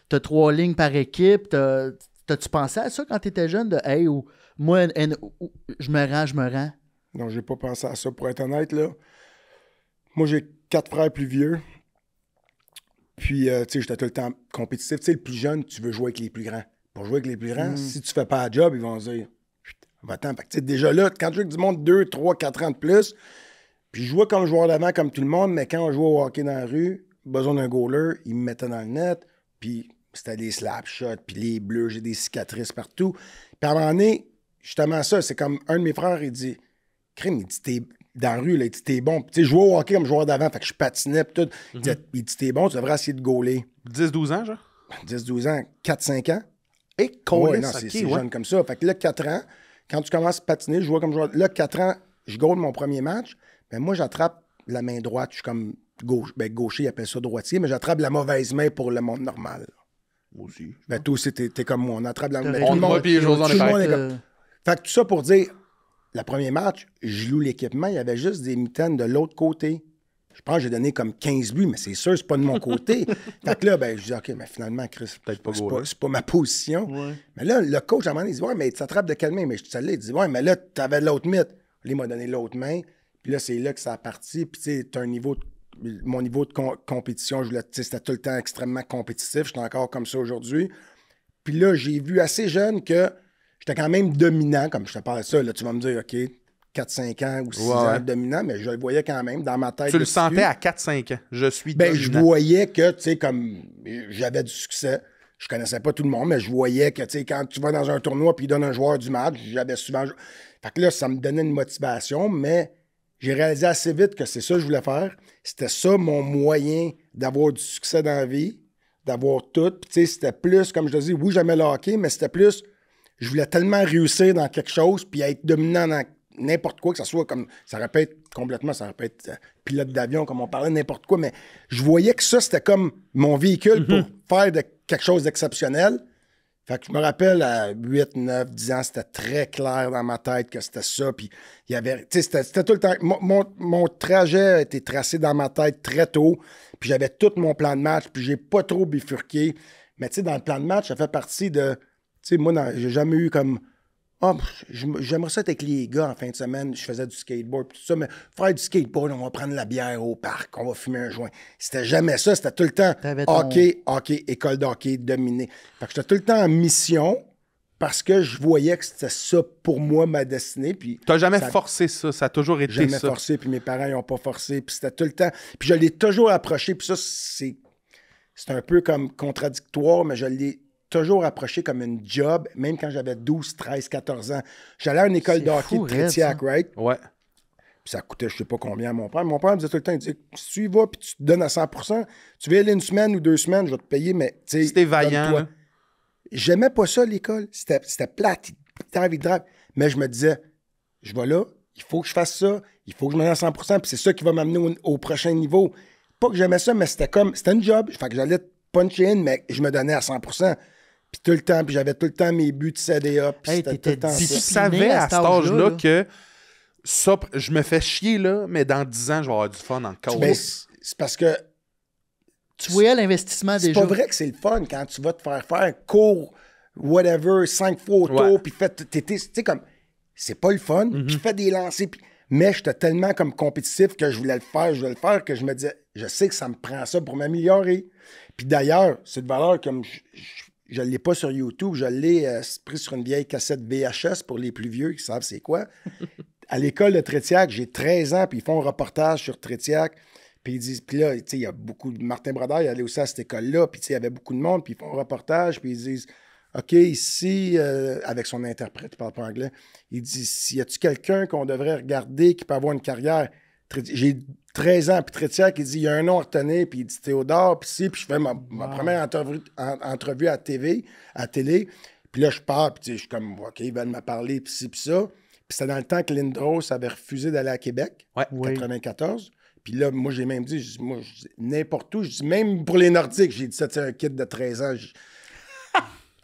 t'as 3 lignes par équipe. T'as-tu pensé à ça quand t'étais jeune? De, hey, moi, je me rends. Non, j'ai pas pensé à ça, pour être honnête, là. Moi, j'ai 4 frères plus vieux. Puis, tu sais, j'étais tout le temps compétitif. Tu sais, le plus jeune, tu veux jouer avec les plus grands. Pour jouer avec les plus grands, si tu fais pas la job, ils vont se dire, va-t'en. Fait que, tu sais, déjà là, quand tu joues avec du monde 2, 3, 4 ans de plus, puis je jouais comme joueur d'avant, comme tout le monde, mais quand on jouait au hockey dans la rue, besoin d'un goaler, il me mettait dans le net, puis c'était des slap shots, puis les bleus, j'ai des cicatrices partout. Puis à un moment donné, justement ça, c'est comme un de mes frères, il dit, crime, il dit, t'es dans la rue, là, il dit, t'es bon. Puis tu sais, je jouais au hockey comme joueur d'avant, fait que je patinais, puis tout. Il dit, t'es bon, tu devrais essayer de goaler. 10-12 ans, genre? 10-12 ans, 4-5 ans. Et ouais, non, c'est jeune comme ça. Fait que là, 4 ans, quand tu commences à patiner, je jouais comme joueur. Là, 4 ans, je goal mon premier match. Mais moi, j'attrape la main droite. Je suis comme gaucher, ils appellent ça droitier, mais j'attrape la mauvaise main pour le monde normal. Moi aussi. Ben, toi aussi, t'es comme moi. On attrape la main. On moi puis les Josons, on est comme... Fait que tout ça pour dire, le premier match, je loue l'équipement, il y avait juste des mitaines de l'autre côté. Je pense que j'ai donné comme 15 buts, mais c'est sûr, c'est pas de mon côté. Fait que là, ben, je dis, OK, mais finalement, Chris, c'est pas ma position. Ouais. Mais là, le coach, à un moment donné, il dit, ouais, mais tu t'attrapes de quelle main? Mais je suis allé, il dit, ouais, mais là, t'avais l'autre mythe. Là, il m'a donné l'autre main. Puis là, c'est là que ça a parti. Puis, tu sais, t'as un niveau mon niveau de compétition, c'était tout le temps extrêmement compétitif. J'étais encore comme ça aujourd'hui. Puis là, j'ai vu assez jeune que j'étais quand même dominant, comme je te parle de ça. Là, tu vas me dire, OK, 4-5 ans ou 6 ans dominant, mais je le voyais quand même dans ma tête. Tu le sentais à 4-5 ans. Je suis dominant. Je voyais que, tu sais, comme j'avais du succès. Je connaissais pas tout le monde, mais je voyais que, tu sais, quand tu vas dans un tournoi puis ils donnent un joueur du match, j'avais souvent... Fait que là, ça me donnait une motivation, mais j'ai réalisé assez vite que c'est ça que je voulais faire. C'était ça mon moyen d'avoir du succès dans la vie, d'avoir tout. Puis, tu sais, c'était plus, comme je te dis, oui, j'aimais le hockey, mais c'était plus... Je voulais tellement réussir dans quelque chose puis être dominant dans n'importe quoi, que ça soit comme... Ça aurait pu être complètement... Ça aurait pu être pilote d'avion, comme on parlait, n'importe quoi, mais je voyais que ça, c'était comme mon véhicule pour faire quelque chose d'exceptionnel. Fait que je me rappelle, à 8, 9, 10 ans, c'était très clair dans ma tête que c'était ça. Puis il y avait... Tu sais, c'était tout le temps... Mon trajet a été tracé dans ma tête très tôt. Puis j'avais tout mon plan de match. Puis j'ai pas trop bifurqué. Mais tu sais, dans le plan de match, ça fait partie de... Tu sais, moi, j'ai jamais eu comme... Ah, j'aimerais ça être avec les gars en fin de semaine. Je faisais du skateboard tout ça, mais faire du skateboard, on va prendre la bière au parc, on va fumer un joint. C'était jamais ça, c'était tout le temps hockey, école d'hockey, dominé. Fait que j'étais tout le temps en mission parce que je voyais que c'était ça pour moi, ma destinée. Puis t'as jamais forcé ça, ça a toujours été ça. Jamais forcé, puis mes parents n'ont pas forcé, puis c'était tout le temps. Puis je l'ai toujours approché, puis ça, c'est un peu comme contradictoire, mais je l'ai toujours approché comme une job, même quand j'avais 12, 13, 14 ans. J'allais à une école C'est de hockey fou, de Trétiac, raide, right? Ouais. Puis ça coûtait je sais pas combien à mon père. Mon père me disait tout le temps, il disait, si tu y vas puis tu te donnes à 100%, tu veux y aller une semaine ou 2 semaines, je vais te payer, mais tu sais... C'était vaillant, donne-toi. là. J'aimais pas ça, l'école. C'était plate. T'avais envie de drive. Mais je me disais, je vais là, il faut que je fasse ça, il faut que je me donne à 100%, puis c'est ça qui va m'amener au prochain niveau. Pas que j'aimais ça, mais c'était une job. Fait que j'allais puncher in, mais je me donnais à 100%. Puis tout le temps, puis j'avais tout le temps mes buts de CDA, puis Hey, c'était tout t'étais le temps Puis tu ça. discipliné savais à à cet cet âge-là âge-là, que ça, je me fais chier, là, mais dans 10 ans, je vais avoir du fun en Ben, cause. c'est parce que Tu voyais l'investissement c'est déjà. pas vrai que c'est le fun quand tu vas te faire un cours, whatever, 5 fois au tour, Ouais. puis tu sais, comme, c'est pas le fun, puis fais des lancers, mais j'étais tellement comme compétitif que je voulais le faire, que je me disais, je sais que ça me prend ça pour m'améliorer. Puis d'ailleurs, cette valeur, comme je l'ai pas sur YouTube, je l'ai pris sur une vieille cassette VHS pour les plus vieux qui savent c'est quoi. À l'école de Trétiac, j'ai 13 ans, puis ils font un reportage sur Trétiac. Puis ils disent, puis là, tu sais, il y a beaucoup de... Martin Brodeur, il allait aussi à cette école-là, puis tu sais, il y avait beaucoup de monde, puis ils font un reportage, puis ils disent, OK, ici, avec son interprète, il parle pas anglais, il dit, y a-tu quelqu'un qu'on devrait regarder qui peut avoir une carrière? J'ai 13 ans, puis Trétiac, il dit, il y a un nom à retenir, puis il dit Théodore, puis si, puis je fais ma première entrevue à télé, puis là, je pars, puis tu sais, je suis comme, OK, ils veulent me parler, puis ci, puis ça. Puis c'était dans le temps que Lindros avait refusé d'aller à Québec, Ouais. en 94. Puis là, moi, j'ai même dit, je dis, n'importe où, je dis, même pour les Nordiques, j'ai dit ça, c'est un kid de 13 ans.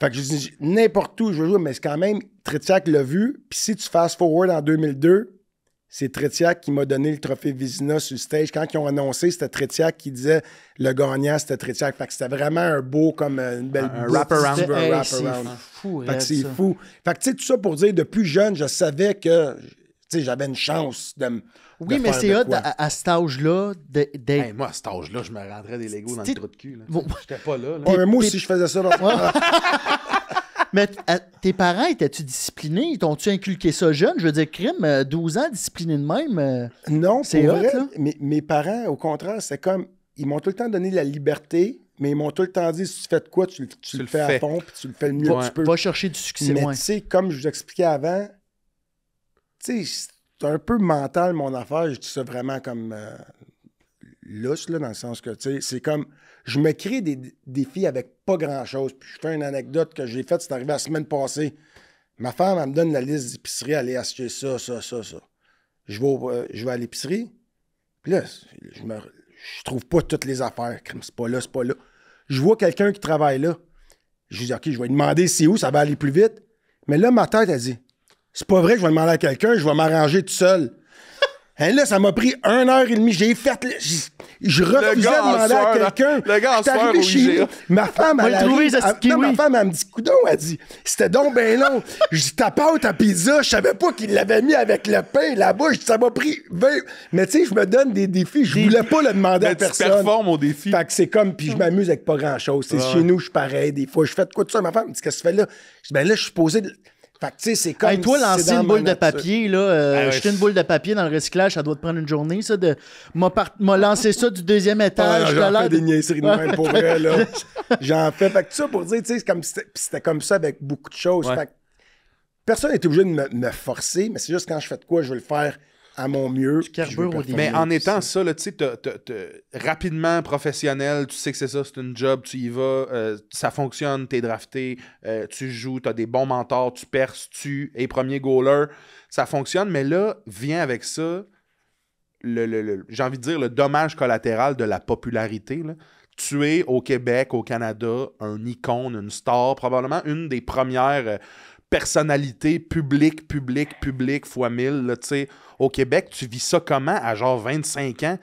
Fait que je dis, n'importe où, je veux jouer, mais c'est quand même, Trétiac l'a vu. Puis si tu fast forward en 2002, c'est Trétiac qui m'a donné le trophée Vizina sur le stage. Quand ils ont annoncé, c'était Trétiac qui disait le gagnant, c'était Trétiac. Fait que c'était vraiment un beau, comme une belle Un boucle, wraparound. si tu veux, un Hey, wraparound. c'est fou, Fait que raide, c'est ça. fou. Fait que tu sais, tout ça pour dire, de plus jeune, je savais que tu sais, j'avais une chance de Oui, mais faire c'est de hot quoi. à cet âge-là d'être. Hey, moi, à cet âge-là, je me rendrais des Legos dans le T'sais- trou de cul. Là. Bon. J'étais pas là. Ouais, mais moi aussi, je faisais ça. Mais tes parents, étaient-tu disciplinés? Ils t'ont-tu inculqué ça jeune? Je veux dire, crime, 12 ans, discipliné de même. Non, C'est pour hot, vrai, là. mes parents, au contraire, c'est comme, ils m'ont tout le temps donné la liberté, mais ils m'ont tout le temps dit, si tu fais de quoi, tu le fais à fond, puis tu le fais le mieux que tu peux. Va chercher du succès, Mais ouais. tu sais, comme je vous expliquais avant, tu sais, c'est un peu mental, mon affaire. Je dis ça vraiment comme lousse, là, dans le sens que, tu sais, c'est comme, je me crée des défis avec pas grand-chose. Puis je fais une anecdote que j'ai faite, c'est arrivé la semaine passée. Ma femme, elle me donne la liste d'épicerie, elle est acheter ça. Je vais à l'épicerie, puis là, je trouve pas toutes les affaires. C'est pas là. Je vois quelqu'un qui travaille là. Je dis, OK, je vais lui demander c'est où, ça va aller plus vite. Mais là, ma tête, elle dit, c'est pas vrai que je vais demander à quelqu'un, je vais m'arranger tout seul. Et là, ça m'a pris 1h30. J'ai fait... Je refusais de gars en demander à sueur, quelqu'un. le gars en J'étais sueur arrivé au chez IGA. nous. Ma femme, elle Va trouver arrive... sa Non, ma kiwi. femme, elle me dit, coudon, elle dit, c'était donc bien long. Je dis, ta pâte à pizza, je savais pas qu'il l'avait mis avec le pain là-bas. Je dis, ça m'a pris 20... Mais tu sais, je me donne des défis. Je voulais pas le demander à Mais tu personne. performes au défi. Fait que c'est comme, puis je m'amuse avec pas grand-chose. Tu sais, Chez nous, je suis pareil. Des fois, je fais de quoi de ça. Ma femme me dit, qu'est-ce que tu fais là? Je dis, ben là, je suis posé... Fait que, tu sais, c'est comme... Hey, toi, c'est lancer dans une ma boule de nature. papier, là, jeter une boule de papier dans le recyclage, ça doit te prendre une journée, ça, de m'a lancé ça du deuxième Ah, étage. j'en là, fais des niaiseries de même, pour vrai, là. J'en fais. Fait que ça, pour dire, tu sais, c'était comme ça avec beaucoup de choses. Ouais. Fait que personne n'est obligé de me forcer, mais c'est juste quand je fais de quoi, je veux le faire à mon mieux. puis je veux carbure au performer. Mais en étant ça, là, tu sais, rapidement professionnel, tu sais que c'est ça, c'est une job, tu y vas, ça fonctionne, t'es drafté, tu joues, t'as des bons mentors, tu perces, tu es premier goaler, ça fonctionne, mais là, vient avec ça, j'ai envie de dire, le dommage collatéral de la popularité, là. Tu es au Québec, au Canada, un icône, une star, probablement une des premières personnalités publiques fois 1000, là, tu sais. Au Québec, tu vis ça comment à genre 25 ans?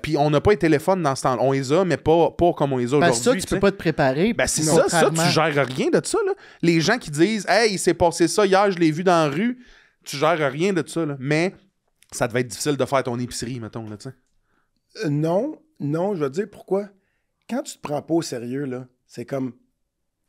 Puis on n'a pas les téléphones dans ce temps-là. On les a, mais pas comme on les a Parce que ça, aujourd'hui. tu tu sais. peux pas te préparer. Ben c'est ça, tu gères rien de ça. Là. Les gens qui disent « Hey, il s'est passé ça hier, je l'ai vu dans la rue », tu gères rien de ça. Là. Mais ça devait être difficile de faire ton épicerie, mettons. Là, tu sais. Non, je vais te dire pourquoi. Quand tu te prends pas au sérieux, là, c'est comme...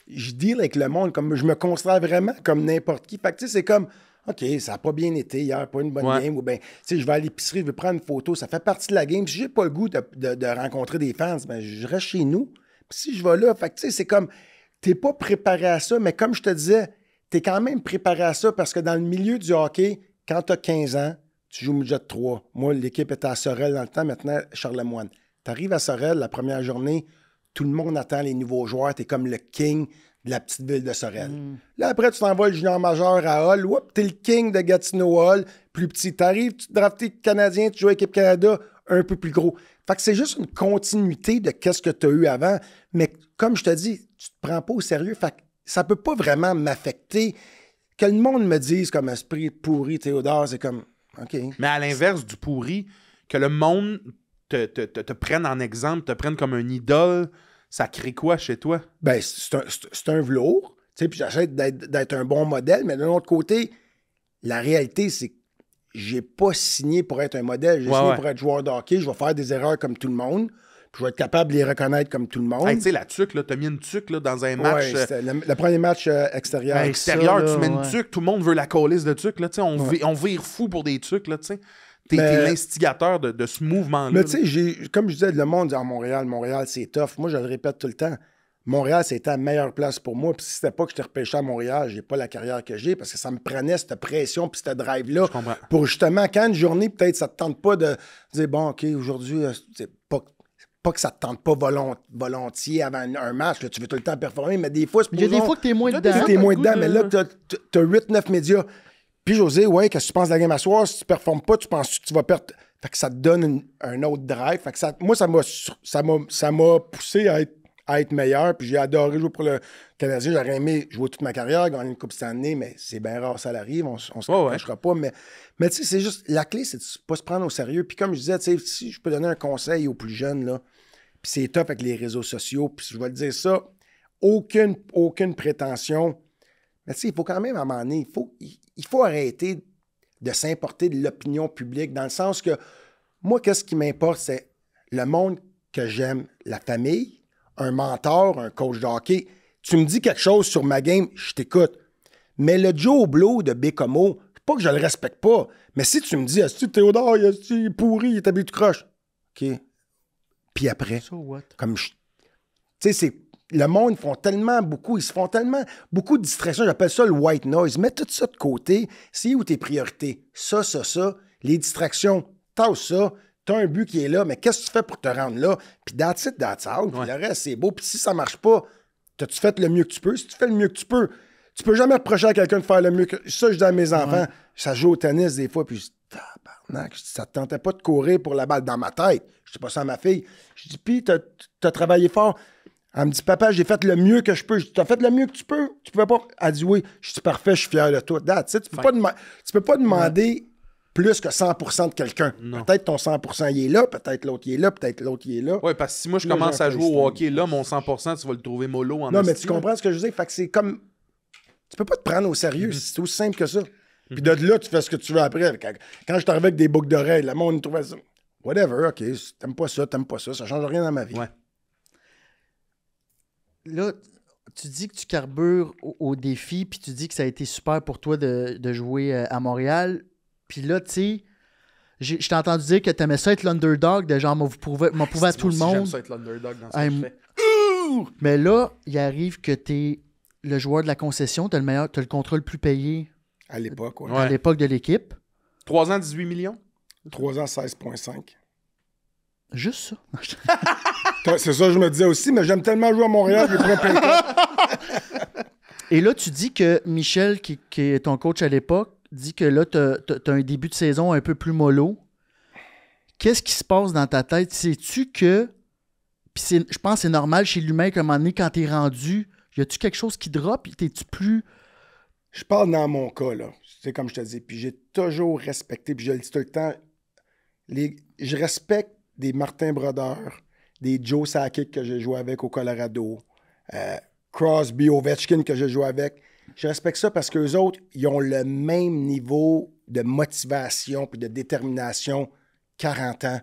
Je deal avec le monde, comme je me considère vraiment comme n'importe qui. Fait que tu sais, c'est comme... OK, ça n'a pas bien été hier, pas une bonne game. Ou bien, tu sais, je vais à l'épicerie, je vais prendre une photo, ça fait partie de la game. Si j'ai pas le goût de rencontrer des fans, ben, je reste chez nous. Puis si je vais là, fait que tu sais, c'est comme... t'es pas préparé à ça, mais comme je te disais, t'es quand même préparé à ça parce que dans le milieu du hockey, quand t'as 15 ans, tu joues au midget 3. Moi, l'équipe était à Sorel dans le temps, maintenant, Charlemagne. T'arrives à Sorel, la première journée, tout le monde attend les nouveaux joueurs, t'es comme le king de la petite ville de Sorel. Là, après, tu t'envoies le junior majeur à Hall, t'es le king de Gatineau Hall, plus petit. T'arrives, tu te draftes Canadien, tu joues à l'équipe Canada, un peu plus gros. Fait que c'est juste une continuité de qu'est-ce que tu as eu avant. Mais comme je te dis, tu te prends pas au sérieux. Fait que ça peut pas vraiment m'affecter. Que le monde me dise comme esprit pourri, Théodore, c'est comme, OK. Mais à l'inverse du pourri, que le monde te prenne en exemple, te prenne comme un idole, ça crée quoi chez toi? Ben, c'est un velours. Puis j'essaie d'être un bon modèle, mais de l'autre côté, la réalité, c'est que j'ai pas signé pour être un modèle. J'ai signé pour être joueur de hockey. Je vais faire des erreurs comme tout le monde. Puis je vais être capable de les reconnaître comme tout le monde. Hey, tu sais, la tuque, là, t'as mis une tuque là, dans un match. Ouais, c'était le premier match extérieur. Extérieur, ça, là, tu mets une tuque, tout le monde veut la calice de tuque. Là, on vire fou pour des tuques. Là, t'es l'instigateur de ce mouvement-là. Mais tu sais, comme je disais, le monde dit Montréal, c'est tough. Moi, je le répète tout le temps. Montréal, c'était la meilleure place pour moi. Puis si c'était pas que je t'ai repêché à Montréal, j'ai pas la carrière que j'ai parce que ça me prenait cette pression puis cette drive-là pour justement, quand une journée, peut-être, ça te tente pas de dire, bon, OK, aujourd'hui, c'est pas que ça te tente pas volontiers avant un match. Là, tu veux tout le temps performer, mais des fois, c'est Il y a des fois que t'es moins dedans. T'es moins dedans, mais là, t'as 8-9 médias. Puis José, ouais, qu'est-ce que tu penses de la game à soir? Si tu performes pas, tu penses que tu vas perdre. Fait que ça te donne un autre drive. Fait que moi, ça m'a poussé à être meilleur. Puis j'ai adoré jouer pour le Canadien. J'aurais aimé jouer toute ma carrière, gagner une Coupe Stanley, mais c'est bien rare, ça l'arrive. On se cachera pas. Mais tu sais, c'est juste, la clé, c'est de pas se prendre au sérieux. Puis comme je disais, tu sais, si je peux donner un conseil aux plus jeunes, là, puis c'est tough avec les réseaux sociaux, puis je vais te dire ça, aucune prétention. Mais tu sais, il faut quand même, à un moment donné, il faut arrêter de s'importer de l'opinion publique, dans le sens que, moi, qu'est-ce qui m'importe, c'est le monde que j'aime, la famille, un mentor, un coach de hockey. Tu me dis quelque chose sur ma game, je t'écoute. Mais le Joe Blow de Bécomo, pas que je le respecte pas, mais si tu me dis, est-ce que Théodore, il est pourri, il est habillé de croche. OK. Puis après, comme tu sais, c'est le monde, ils se font tellement beaucoup de distractions. J'appelle ça le white noise. Mets tout ça de côté. C'est où tes priorités? Ça. Les distractions, tasse ça. T'as un but qui est là, mais qu'est-ce que tu fais pour te rendre là? Puis that's it, that's out. Puis le reste, c'est beau. Puis si ça marche pas, t'as-tu fait le mieux que tu peux? Si tu fais le mieux que tu peux jamais reprocher à quelqu'un de faire le mieux que... Ça, je dis à mes enfants, ça joue au tennis des fois, puis je dis, tabarnak, ça te tentait pas de courir pour la balle dans ma tête. Je dis pas ça à ma fille. Je dis, puis t'as travaillé fort. Elle me dit, papa, j'ai fait le mieux que je peux. Je dis, t'as fait le mieux que tu peux? Tu pouvais pas? Elle dit, oui. Je dis, parfait, je suis fier de toi. That's it. Tu peux pas demander plus que 100% de quelqu'un. Peut-être ton 100% il est là, peut-être l'autre il est là, peut-être l'autre il est là. Oui, parce que si moi je commence à jouer au hockey, là, mon 100%, tu vas le trouver mollo en Non, mais tu comprends ce que je veux dire? Fait que c'est comme... Tu peux pas te prendre au sérieux, c'est aussi simple que ça. Puis de là, tu fais ce que tu veux après. Quand je suis arrivé avec des boucles d'oreilles, le monde trouvait ça. Whatever, OK, t'aimes pas ça, ça change rien dans ma vie. Ouais. Là, tu dis que tu carbures au défi, puis tu dis que ça a été super pour toi de jouer à Montréal. Puis là, tu sais, je t'ai entendu dire que t'aimais ça être l'underdog, de genre, m'en prouver à tout le monde. J'aime ça être l'underdog dans ce que je fais. Mais là, il arrive que t'es le joueur de la concession, t'as le contrat le plus payé à l'époque, ouais. À l'époque de l'équipe. 3 ans, 18 millions? 3 ans, 16,5. Juste ça. C'est ça que je me disais aussi, mais j'aime tellement jouer à Montréal, j'ai pris plein de temps. Et là, tu dis que Michel, qui est ton coach à l'époque, dit que là, t'as un début de saison un peu plus mollo. Qu'est-ce qui se passe dans ta tête? Sais-tu que... Puis je pense que c'est normal chez l'humain qu'à un moment donné, quand t'es rendu, y a-tu quelque chose qui drop? T'es-tu plus... Je parle dans mon cas, là. C'est comme je te dis. Puis j'ai toujours respecté, puis je le dis tout le temps, je respecte des Martin Brodeur, des Joe Sakic que j'ai joué avec au Colorado, Crosby, Ovechkin que j'ai joué avec. Je respecte ça parce qu'eux autres, ils ont le même niveau de motivation puis de détermination, 40 ans,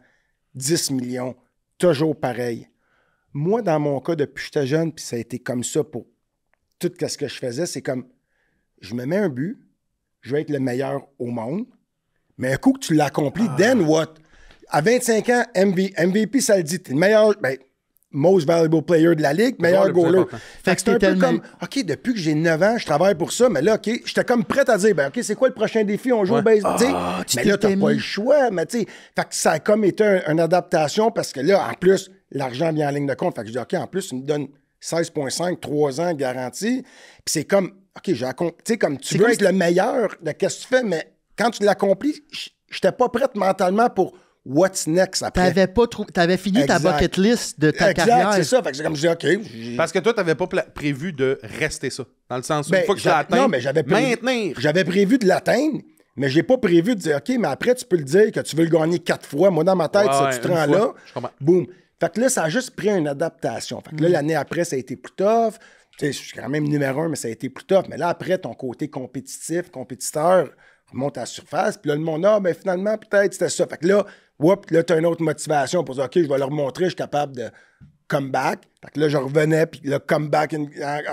10 millions, toujours pareil. Moi, dans mon cas, depuis que j'étais jeune, puis ça a été comme ça pour tout ce que je faisais, c'est comme, je me mets un but, je vais être le meilleur au monde, mais un coup que tu l'accomplis, then what? À 25 ans, MVP, ça le dit, t'es le meilleur, ben, most valuable player de la ligue, meilleur le plus goaler. important. Fait que c'est un peu comme, OK, depuis que j'ai 9 ans, je travaille pour ça, mais là, OK, j'étais comme prêt à dire, ben OK, c'est quoi le prochain défi? On joue au baseball. Mais là, t'as pas le choix, mais tu sais, fait que ça a comme été une adaptation parce que là, en plus, l'argent vient en ligne de compte. Fait que je dis, OK, en plus, il me donne 16,5, 3 ans garantie. Puis c'est comme, OK, j'ai accompli. Tu sais, comme tu veux être le meilleur de qu'est-ce que tu fais, mais quand tu l'accomplis, j'étais pas prête mentalement pour what's next après. T'avais fini ta bucket list de ta carrière. C'est ça. Fait que c'est comme je dis, OK. Parce que toi, t'avais pas prévu de rester ça. Dans le sens où, Ben, une fois que tu l'atteins, non, mais maintenir. J'avais prévu de l'atteindre, mais j'ai pas prévu de dire, OK, mais après, tu peux le dire que tu veux le gagner 4 fois. Moi, dans ma tête, tu te rends là. Boum. Fait que là, ça a juste pris une adaptation. Fait que là, l'année après, ça a été plus tough. Tu sais, je suis quand même numéro 1, mais ça a été plus tough. Mais là, après, ton côté compétiteur, remonte à la surface. Puis là, le monde, ben finalement, peut-être c'était ça. Fait que là, là, tu as une autre motivation pour dire, OK, je vais leur montrer, je suis capable de comeback. Fait que là, je revenais, puis le comeback,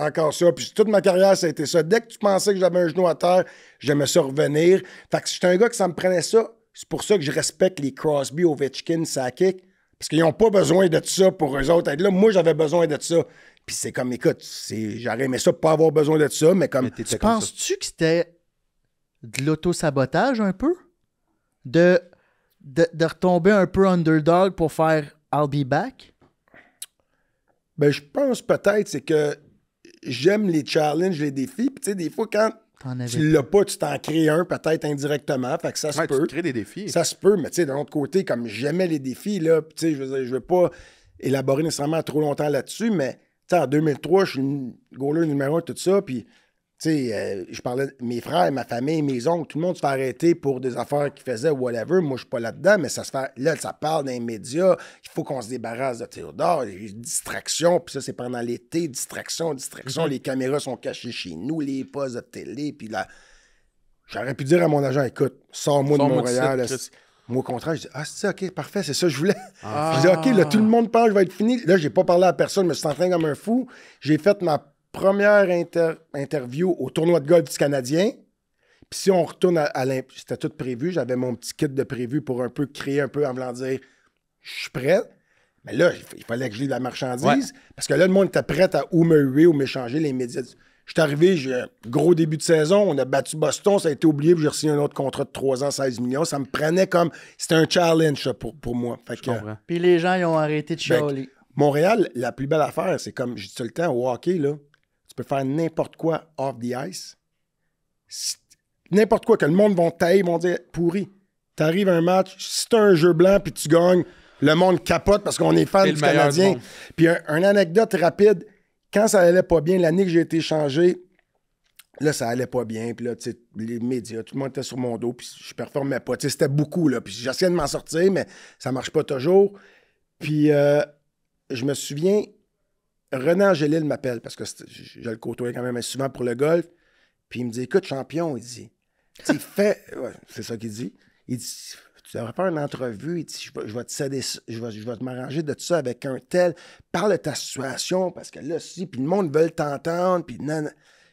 encore ça. Puis toute ma carrière, ça a été ça. Dès que tu pensais que j'avais un genou à terre, j'aimais ça revenir. Fait que j'étais un gars que ça me prenait ça. C'est pour ça que je respecte les Crosby, Ovechkin, Sakic. Parce qu'ils n'ont pas besoin de ça pour eux autres être là. Moi, j'avais besoin de ça. Puis c'est comme, écoute, j'aurais aimé ça pas avoir besoin de ça, mais comme... Tu penses-tu que c'était de l'auto-sabotage un peu? De retomber un peu underdog pour faire « I'll be back » ? Ben, je pense peut-être, c'est que j'aime les challenges, les défis. Puis tu sais, des fois, quand tu l'as pas, tu t'en crées un, peut-être indirectement. Fait que ça se peut. Tu crées des défis. Ça se peut, mais tu sais, d'un autre côté, comme j'aimais les défis, là, tu sais, je veux pas élaborer nécessairement trop longtemps là-dessus, mais tu sais, en 2003, je suis goaler numéro 1, tout ça, puis tu sais, je parlais de mes frères, ma famille, mes oncles, tout le monde se fait arrêter pour des affaires qu'ils faisaient, whatever. Moi, je suis pas là-dedans, mais ça se fait. Là, ça parle dans les médias. Il faut qu'on se débarrasse de Théodore. Distraction, puis ça, c'est pendant l'été. Distraction. Les caméras sont cachées chez nous, les postes de télé, puis là. J'aurais pu dire à mon agent, écoute, sors-moi de Montréal. Moi, au contraire, je dis, c'est OK, parfait, c'est ça que je voulais. Je dis, OK, là, tout le monde pense que je vais être fini. Là, j'ai pas parlé à personne, je me suis entraîné comme un fou. J'ai fait ma première interview au tournoi de golf du Canadien. Puis si on retourne à c'était tout prévu. J'avais mon petit kit de prévu pour un peu créer un peu en voulant dire je suis prêt. Mais là, il fallait que je lie la marchandise. Ouais. Parce que là, le monde était prêt à ou me huer ou m'échanger les médias. Je suis arrivé, j'ai un gros début de saison. On a battu Boston, ça a été oublié. Puis j'ai reçu un autre contrat de 3 ans, 16 millions. Ça me prenait comme... C'était un challenge ça, pour moi. Fait que, puis les gens, ils ont arrêté de chialer. Montréal, la plus belle affaire, c'est comme, je dis tout le temps, au hockey, là, tu peux faire n'importe quoi off the ice. N'importe quoi, que le monde va tailler, vont dire pourri. T'arrives à un match, si t'as un jeu blanc puis tu gagnes, le monde capote parce qu'on est fan du Canadien. Puis une anecdote rapide, quand ça allait pas bien, l'année que j'ai été échangé, là, ça allait pas bien. Puis là, tu sais, les médias, tout le monde était sur mon dos, puis je performais pas. Tu sais, c'était beaucoup, là. Puis j'essayais de m'en sortir, mais ça marche pas toujours. Puis je me souviens, René Angélil m'appelle, parce que je le côtoyais quand même souvent pour le golf. Puis il me dit, écoute, champion, il dit, tu fais... Ouais, c'est ça qu'il dit. Il dit, tu devrais faire une entrevue. Il dit, je vais te céder ça, je vais m'arranger de tout ça avec un tel. Parle de ta situation, parce que là, si, puis le monde veut t'entendre, puis non.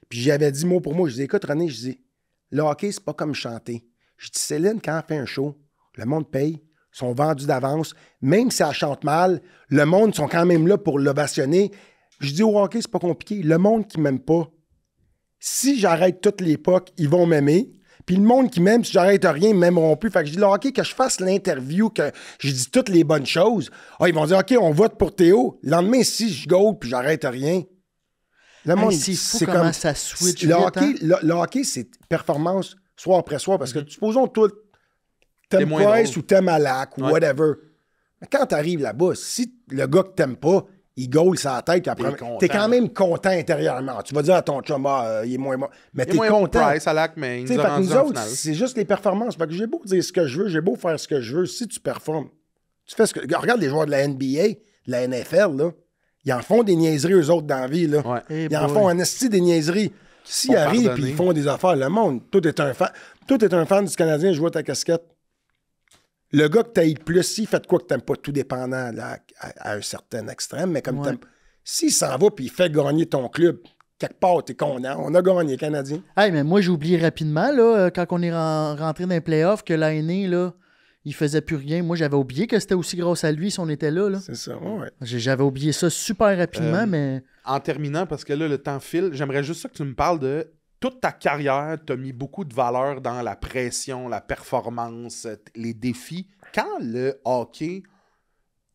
Puis j'avais dit mot pour mot. Je dis, écoute, René, je dis, le hockey, c'est pas comme chanter. Je dis, Céline, quand elle fait un show, le monde paye, ils sont vendus d'avance. Même si elle chante mal, le monde sont quand même là pour l'ovationner. Je dis, au hockey, c'est pas compliqué. Le monde qui m'aime pas, si j'arrête toute l'époque, ils vont m'aimer. Puis le monde qui m'aime, si j'arrête rien, ils m'aimeront plus. Fait que je dis, là, OK, que je fasse l'interview, que je dis toutes les bonnes choses. Ils vont dire, OK, on vote pour Théo. Le lendemain, si je goal puis j'arrête rien. Le monde, c'est comment ça switch. Le hockey, c'est performance soir après soir. Parce que supposons tout, t'aimes Price ou t'aimes Alak ou whatever. Mais quand t'arrives là-bas, si le gars que t'aimes pas, il goal sa tête, t'es quand même content intérieurement. Tu vas dire à ton chum, il est moins bon. Mais t'es content. Price, Alak, mais il nous a rendu en finale. C'est juste les performances. Fait que j'ai beau dire ce que je veux, j'ai beau faire ce que je veux. Si tu performes, tu fais ce que... Regarde les joueurs de la NBA, de la NFL, là. Ils en font des niaiseries, eux autres, dans la vie, là. Ouais. Ils en font en esti des niaiseries. S'ils arrivent et ils font des affaires, le monde, toi, t'es un fan du Canadien, je vois ta casquette. Le gars que t'as le plus, s'il fait de quoi que t'aimes pas, tout dépendant là, à un certain extrême, mais comme t'aimes... S'il s'en va puis il fait gagner ton club, quelque part, t'es content. On a gagné, Canadien. Hey, mais moi, j'ai oublié rapidement, là, quand on est rentré dans les playoffs, que l'année, là, il faisait plus rien. Moi, j'avais oublié que c'était aussi grâce à lui si on était là. C'est ça, ouais. J'avais oublié ça super rapidement, mais... En terminant, parce que là, le temps file, j'aimerais juste ça que tu me parles de toute ta carrière. Tu as mis beaucoup de valeur dans la pression, la performance, les défis. Quand le hockey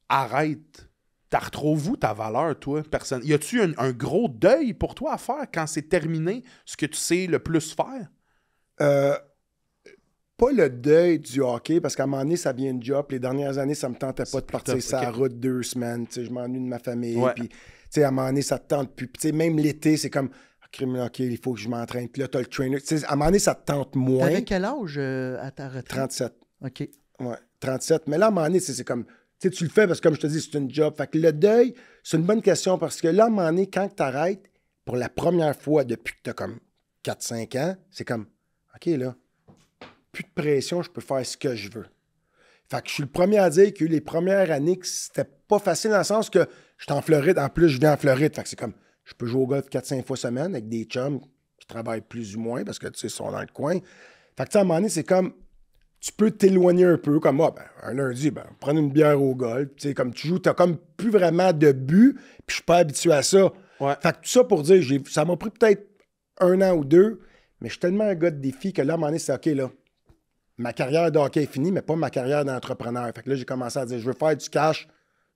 arrête, t'as retrouves où ta valeur, toi, personne? Y a-tu un gros deuil pour toi à faire quand c'est terminé, ce que tu sais le plus faire? Pas le deuil du hockey, parce qu'à un moment donné, ça devient une job. Les dernières années, ça me tentait pas de partir sur la route 2 semaines. T'sais, je m'ennuie de ma famille. Ouais. Puis, à un moment donné, ça te tente plus. Puis, même l'été, c'est comme, OK, il faut que je m'entraîne. Puis là, t'as le trainer. À un moment donné, ça te tente moins. T'avais quel âge à ta retraite? 37. OK. Ouais, 37. Mais là, à un moment donné, c'est comme, tu le fais parce que, comme je te dis, c'est une job. Fait que le deuil, c'est une bonne question parce que là, à un moment donné, quand tu arrêtes, pour la première fois depuis que tu as comme 4-5 ans, c'est comme, OK, là, plus de pression, je peux faire ce que je veux. Fait que je suis le premier à dire qu'il y a eu les premières années que c'était pas facile dans le sens que j'étais en Floride. En plus, je viens en Floride. Fait que c'est comme, je peux jouer au golf 4-5 fois semaine avec des chums qui travaillent plus ou moins parce que, tu sais, ils sont dans le coin. Fait que, à un moment donné, c'est comme, tu peux t'éloigner un peu, comme, un lundi, prendre une bière au golf. Tu sais, comme tu joues, t'as comme plus vraiment de but, puis je suis pas habitué à ça. Ouais. Fait que tout ça pour dire, ça m'a pris peut-être 1 an ou 2, mais je suis tellement un gars de défi que là, à un moment donné, c'est OK, là. Ma carrière de hockey est finie, mais pas ma carrière d'entrepreneur. Fait que là, j'ai commencé à dire, je veux faire du cash.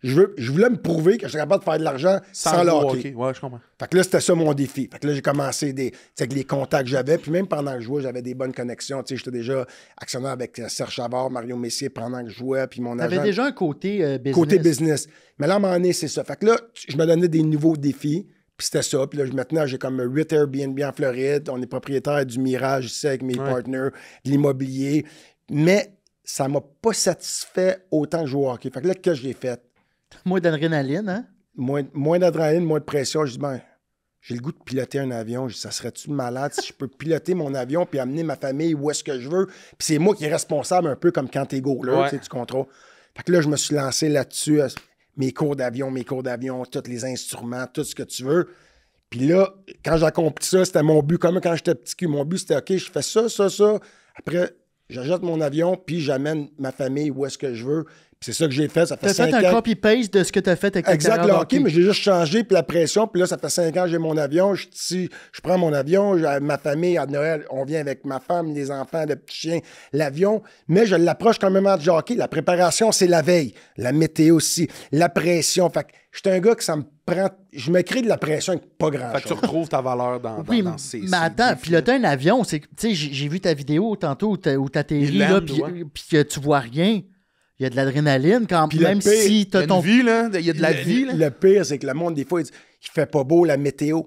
Je voulais me prouver que j'étais capable de faire de l'argent sans le hockey. Ouais, je comprends. Fait que là, c'était ça mon défi. Fait que là, j'ai commencé avec les contacts que j'avais. Puis même pendant que je jouais, j'avais des bonnes connexions. Tu sais, j'étais déjà actionnaire avec Serge Chavard, Mario Messier pendant que je jouais. Puis mon agent. T'avais déjà un côté business. Côté business. Mais là, à un moment donné, c'est ça. Fait que là, je me donnais des nouveaux défis. Puis c'était ça. Puis là, maintenant, j'ai comme 8 Airbnb en Floride. On est propriétaire du Mirage ici avec mes partners, de l'immobilier. Mais ça m'a pas satisfait autant que jouer au hockey. Fait que là, que j'ai fait? Moins d'adrénaline, hein? Moins d'adrénaline, moins de pression. Je dis, j'ai le goût de piloter un avion. Je dis, ça serait-tu malade si je peux piloter mon avion puis amener ma famille où est-ce que je veux? Puis c'est moi qui est responsable un peu comme quand t'es goaler, tu contrôles. Fait que là, je me suis lancé là-dessus. Mes cours d'avion, tous les instruments, tout ce que tu veux. Puis là, quand j'ai accompli ça, c'était mon but. Comme quand j'étais petit, mon but, c'était OK, je fais ça. Après, j'achète mon avion, puis j'amène ma famille où est-ce que je veux. Puis c'est ça que j'ai fait. Ça fait 5 ans. T'as fait un copy-paste de ce que t'as fait avec ta carrière de hockey, mais j'ai juste changé, puis la pression. Puis là, ça fait 5 ans que j'ai mon avion. Je prends mon avion, ma famille, à Noël, on vient avec ma femme, les enfants, le petit chien, l'avion. Mais je l'approche quand même du hockey. La préparation, c'est la veille. La météo aussi. La pression. Fait que je suis un gars que ça me prend... Je me crée de la pression avec pas grand-chose. Fait que tu retrouves ta valeur dans ces... Mais attends, piloter un avion, c'est... Tu sais, j'ai vu ta vidéo tantôt où t'atterris là, puis que tu vois rien. Il y a de l'adrénaline quand même si t'as ton... vie, là. Il y a de la vie, là. Le pire, c'est que le monde, des fois, il dit il fait pas beau, la météo.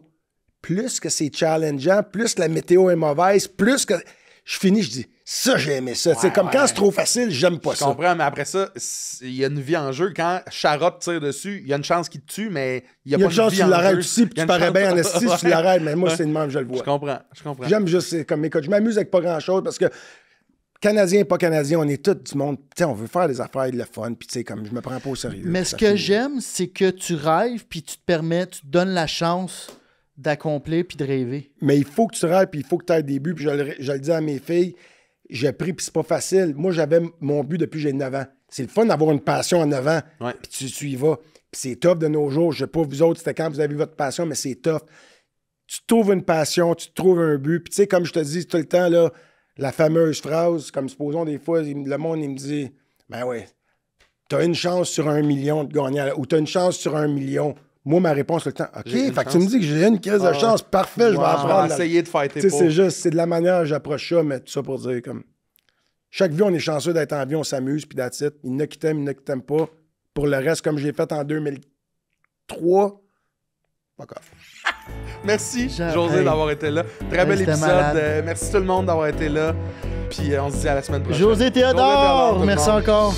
Plus que c'est challengeant, plus la météo est mauvaise, plus que... Je finis, je dis, ça, j'ai aimé ça. C'est comme quand c'est trop facile, j'aime pas ça. Je comprends, mais après ça, il y a une vie en jeu. Quand Charlotte tire dessus, il y a une chance qu'il te tue, mais il y a pas de vie en jeu. Il y a une chance que tu l'arrêtes aussi, puis tu parais bien en esti si tu l'arrêtes, mais moi, c'est le même, je le vois. Je comprends. J'aime juste, c'est comme, écoute, je m'amuse avec pas grand-chose parce que Canadien, pas Canadien, on est tous du monde. Tu sais, on veut faire des affaires de le fun, puis tu sais, comme je me prends pas au sérieux. Mais ce que j'aime, c'est que tu rêves, puis tu te donnes la chance d'accomplir puis de rêver. Mais il faut que tu rêves, puis il faut que tu aies des buts, puis je le dis à mes filles, j'ai pris, puis c'est pas facile. Moi, j'avais mon but depuis que j'ai 9 ans. C'est le fun d'avoir une passion à 9 ans, puis tu y vas. Puis c'est tough de nos jours. Je sais pas, vous autres, c'était quand vous avez votre passion, mais c'est tough. Tu trouves une passion, tu trouves un but, puis tu sais, comme je te dis tout le temps, là, la fameuse phrase, comme supposons des fois, le monde, il me dit, ben ouais, t'as une chance sur 1 million de gagner, ou t'as une chance sur 1 million. Moi, ma réponse tout le temps, OK, fait que tu me dis que j'ai une crise de chance, parfait, je vais apprendre. Je vais essayer de fighter pour. C'est juste, c'est de la manière que j'approche ça, mais tout ça pour dire comme, chaque vie, on est chanceux d'être en vie, on s'amuse, puis that's it. Il y en a qui t'aiment, il y en a qui t'aiment pas. Pour le reste, comme j'ai fait en 2003, pas grave. Merci, José, d'avoir été là. Très bel épisode. Merci tout le monde d'avoir été là. Puis on se dit à la semaine prochaine. José Théodore, merci encore.